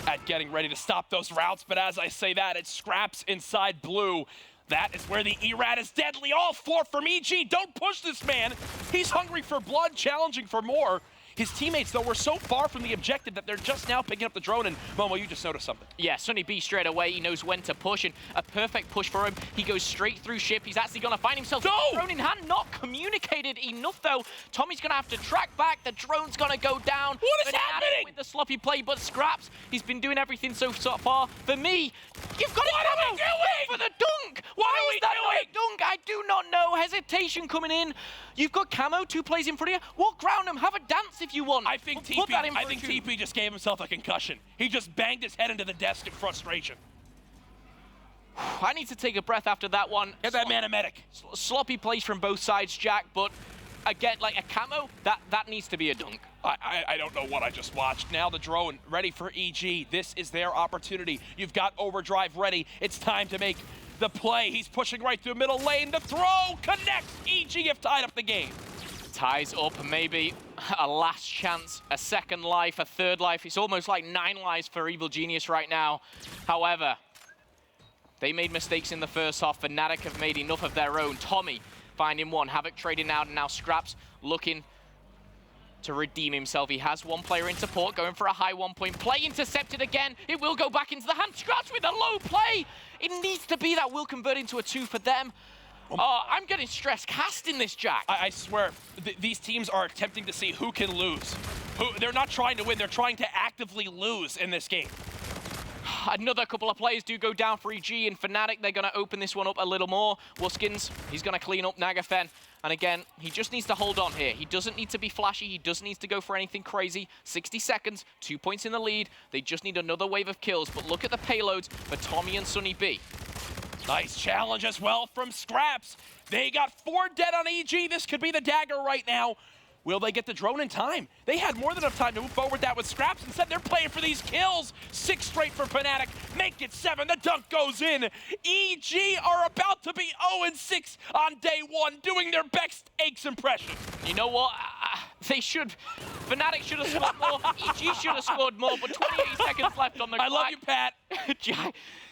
Speaker 6: at getting ready to stop those routes, but as I say that, it's Scraps inside blue. That is where the ERAT is deadly. All 4 from EG. Don't push this man. He's hungry for blood, challenging for more. His teammates, though, were so far from the objective that they're just now picking up the drone. And Momo, you just noticed something.
Speaker 7: Yeah, Sunny B straight away. He knows when to push, and a perfect push for him. He goes straight through ship. He's actually going to find himself with the drone in hand. Not communicated enough, though. Tommy's going to have to track back. The drone's going to go down.
Speaker 6: What is happening?
Speaker 7: With the sloppy play, but Scraps, he's been doing everything so far. For me, you've got
Speaker 6: what are we doing?
Speaker 7: For the dunk.
Speaker 6: What are we
Speaker 7: doing? Dunk? I do not know. Hesitation coming in. You've got Camo, 2 plays in front of you. Walk around him. Have a dance if you want.
Speaker 6: I think TP just gave himself a concussion. He just banged his head into the desk in frustration.
Speaker 7: I need to take a breath after that one.
Speaker 6: Get that man a medic.
Speaker 7: Sloppy plays from both sides, Jack, but again, like a Camo, that needs to be a dunk.
Speaker 6: I don't know what I just watched. Now the drone ready for EG. This is their opportunity. You've got Overdrive ready. It's time to make the play. He's pushing right through middle lane. The throw connects. EG have tied up the game.
Speaker 7: Ties up, maybe a last chance, a second life, a third life. It's almost like 9 lives for Evil Genius right now. However, they made mistakes in the first half. Fnatic have made enough of their own. Tommy finding 1. Havoc trading out, and now Scraps looking to redeem himself. He has 1 player in support, going for a high 1-point play. Intercepted again. It will go back into the hand. Scraps with a low play. It needs to be that will convert into a 2 for them. Oh, I'm getting stressed casting this, Jack.
Speaker 6: I swear, these teams are attempting to see who can lose. They're not trying to win, they're trying to actively lose in this game.
Speaker 7: Another couple of players do go down for EG, and Fnatic, they're going to open this one up a little more. Wuskins, he's going to clean up Nagafen. And again, he just needs to hold on here. He doesn't need to be flashy. He doesn't need to go for anything crazy. 60 seconds, 2 points in the lead. They just need another wave of kills. But look at the payloads for Tommy and Sunny B.
Speaker 6: Nice challenge as well from Scraps. They got 4 dead on EG. This could be the dagger right now. Will they get the drone in time? They had more than enough time to move forward that with Scraps. Instead, they're playing for these kills. 6 straight for Fnatic. Make it 7. The dunk goes in. EG are about to be 0-6 on day 1, doing their best Aches impression.
Speaker 7: You know what? They should. Fnatic should have scored more. EG should have scored more, but 28 seconds left on the clock.
Speaker 6: I love you, Pat.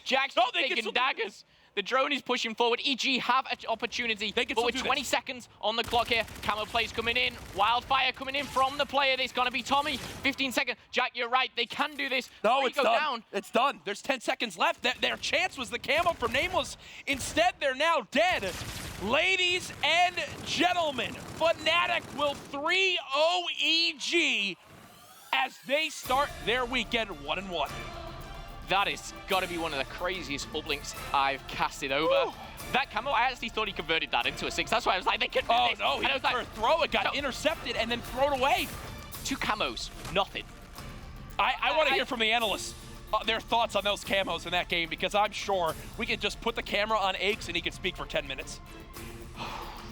Speaker 7: Jack's taking daggers. The drone is pushing forward. EG have an opportunity,
Speaker 6: They can
Speaker 7: but
Speaker 6: still
Speaker 7: with
Speaker 6: do
Speaker 7: 20
Speaker 6: this.
Speaker 7: seconds on the clock here, Camo plays coming in, Wildfire coming in from the player. It's going to be Tommy. 15 seconds. Jack, you're right. They can do this.
Speaker 6: No,
Speaker 7: They
Speaker 6: it's
Speaker 7: go
Speaker 6: done.
Speaker 7: down.
Speaker 6: It's done. There's 10 seconds left. Their chance was the camo from Nameless. Instead, they're now dead. Ladies and gentlemen, Fnatic will 3-0 EG as they start their weekend 1-1.
Speaker 7: That has got to be one of the craziest uplinks I've casted over. That camo, I actually thought he converted that into a 6. That's why I was like, they could do
Speaker 6: Oh
Speaker 7: this.
Speaker 6: no,
Speaker 7: And
Speaker 6: he
Speaker 7: I was
Speaker 6: went for a throw. It got
Speaker 7: No.
Speaker 6: intercepted and then thrown away.
Speaker 7: 2 camos, nothing.
Speaker 6: I want to hear from the analysts their thoughts on those camos in that game, because I'm sure we could just put the camera on Aches and he could speak for 10 minutes.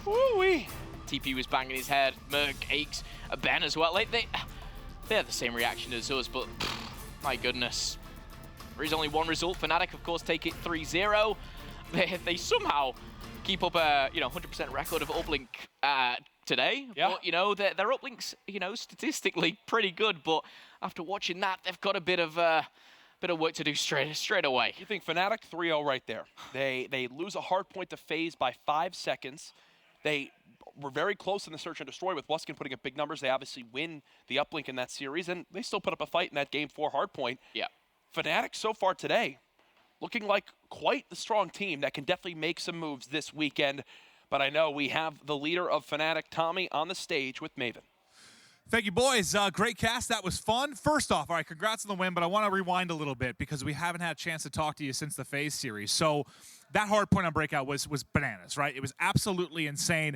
Speaker 6: Woo-wee.
Speaker 7: TP was banging his head, Merc, Aches, Ben as well. They had the same reaction as us, but my goodness. There is only one result. Fnatic, of course, take it 3-0. They somehow keep up a 100% record of uplink today.
Speaker 6: Yeah.
Speaker 7: But, their uplinks, statistically pretty good. But after watching that, they've got a bit of work to do straight away.
Speaker 6: You think Fnatic 3-0 right there. They lose a hard point to FaZe by 5 seconds. They were very close in the search and destroy with Wuskin putting up big numbers. They obviously win the uplink in that series, and they still put up a fight in that game 4 hard point.
Speaker 7: Yeah.
Speaker 6: Fnatic so far today looking like quite the strong team that can definitely make some moves this weekend. But I know we have the leader of Fnatic, Tommy, on the stage with Maven.
Speaker 11: Thank you, boys. Great cast. That was fun. First off, all right, congrats on the win, but I want to rewind a little bit because we haven't had a chance to talk to you since the FaZe series. So that hard point on Breakout was bananas, right? It was absolutely insane.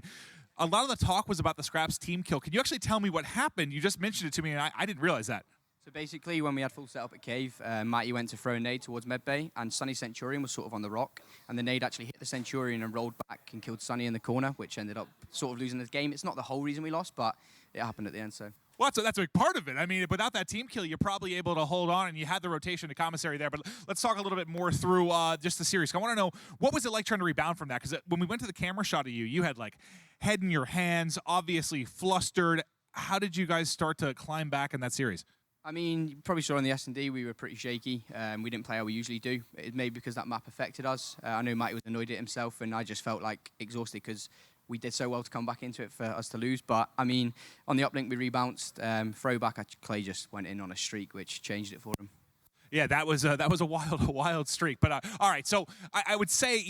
Speaker 11: A lot of the talk was about the Scraps team kill. Can you actually tell me what happened? You just mentioned it to me, and I didn't realize that.
Speaker 12: So basically, when we had full setup at Cave, Matty went to throw a nade towards Medbay, and Sunny Centurion was sort of on the rock, and the nade actually hit the Centurion and rolled back and killed Sunny in the corner, which ended up sort of losing the game. It's not the whole reason we lost, but it happened at the end, so.
Speaker 11: Well, that's a big part of it. I mean, without that team kill, you're probably able to hold on, and you had the rotation to commissary there. But let's talk a little bit more through just the series. I want to know, what was it like trying to rebound from that? Because when we went to the camera shot of you, you had, like, head in your hands, obviously flustered. How did you guys start to climb back in that series?
Speaker 12: I mean, you probably saw on the S&D we were pretty shaky. We didn't play how we usually do. It may be because that map affected us. I know Matty was annoyed at himself, and I just felt like exhausted because we did so well to come back into it for us to lose. But, I mean, on the uplink we rebounced. Throwback, Clay just went in on a streak, which changed it for him.
Speaker 11: Yeah, that was a wild streak. But, all right, so I would say,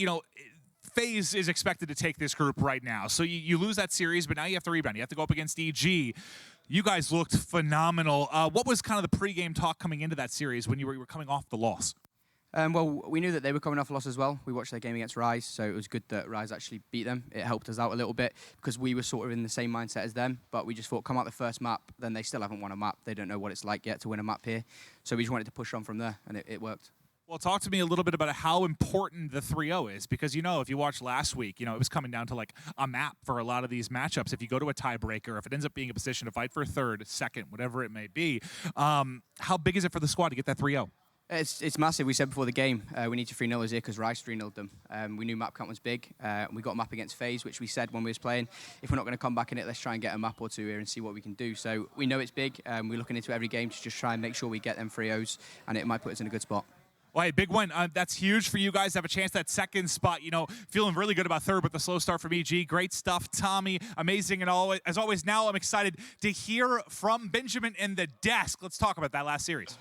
Speaker 11: FaZe is expected to take this group right now. So you lose that series, but now you have to rebound. You have to go up against EG. You guys looked phenomenal. What was kind of the pregame talk coming into that series when you were coming off the loss?
Speaker 12: Well, we knew that they were coming off a loss as well. We watched their game against Rise, so it was good that Rise actually beat them. It helped us out a little bit because we were sort of in the same mindset as them, but we just thought, come out the first map, then they still haven't won a map. They don't know what it's like yet to win a map here. So we just wanted to push on from there, and it worked.
Speaker 11: Well, talk to me a little bit about how important the 3-0 is, because, if you watched last week, it was coming down to, like, a map for a lot of these matchups. If you go to a tiebreaker, if it ends up being a position to fight for third, second, whatever it may be, how big is it for the squad to get that 3-0?
Speaker 12: It's massive. We said before the game, we need to 3-0 us here because Rice 3-0'd them. We knew map count was big. We got a map against FaZe, which we said when we was playing, if we're not going to come back in it, let's try and get a map or two here and see what we can do. So we know it's big. We're looking into every game to just try and make sure we get them 3-0s, and it might put us in a good spot.
Speaker 11: Well, hey, big win. That's huge for you guys to have a chance at that second spot. Feeling really good about third with the slow start from EG. Great stuff, Tommy. Amazing, and as always, now I'm excited to hear from Benjamin and the desk. Let's talk about that last series.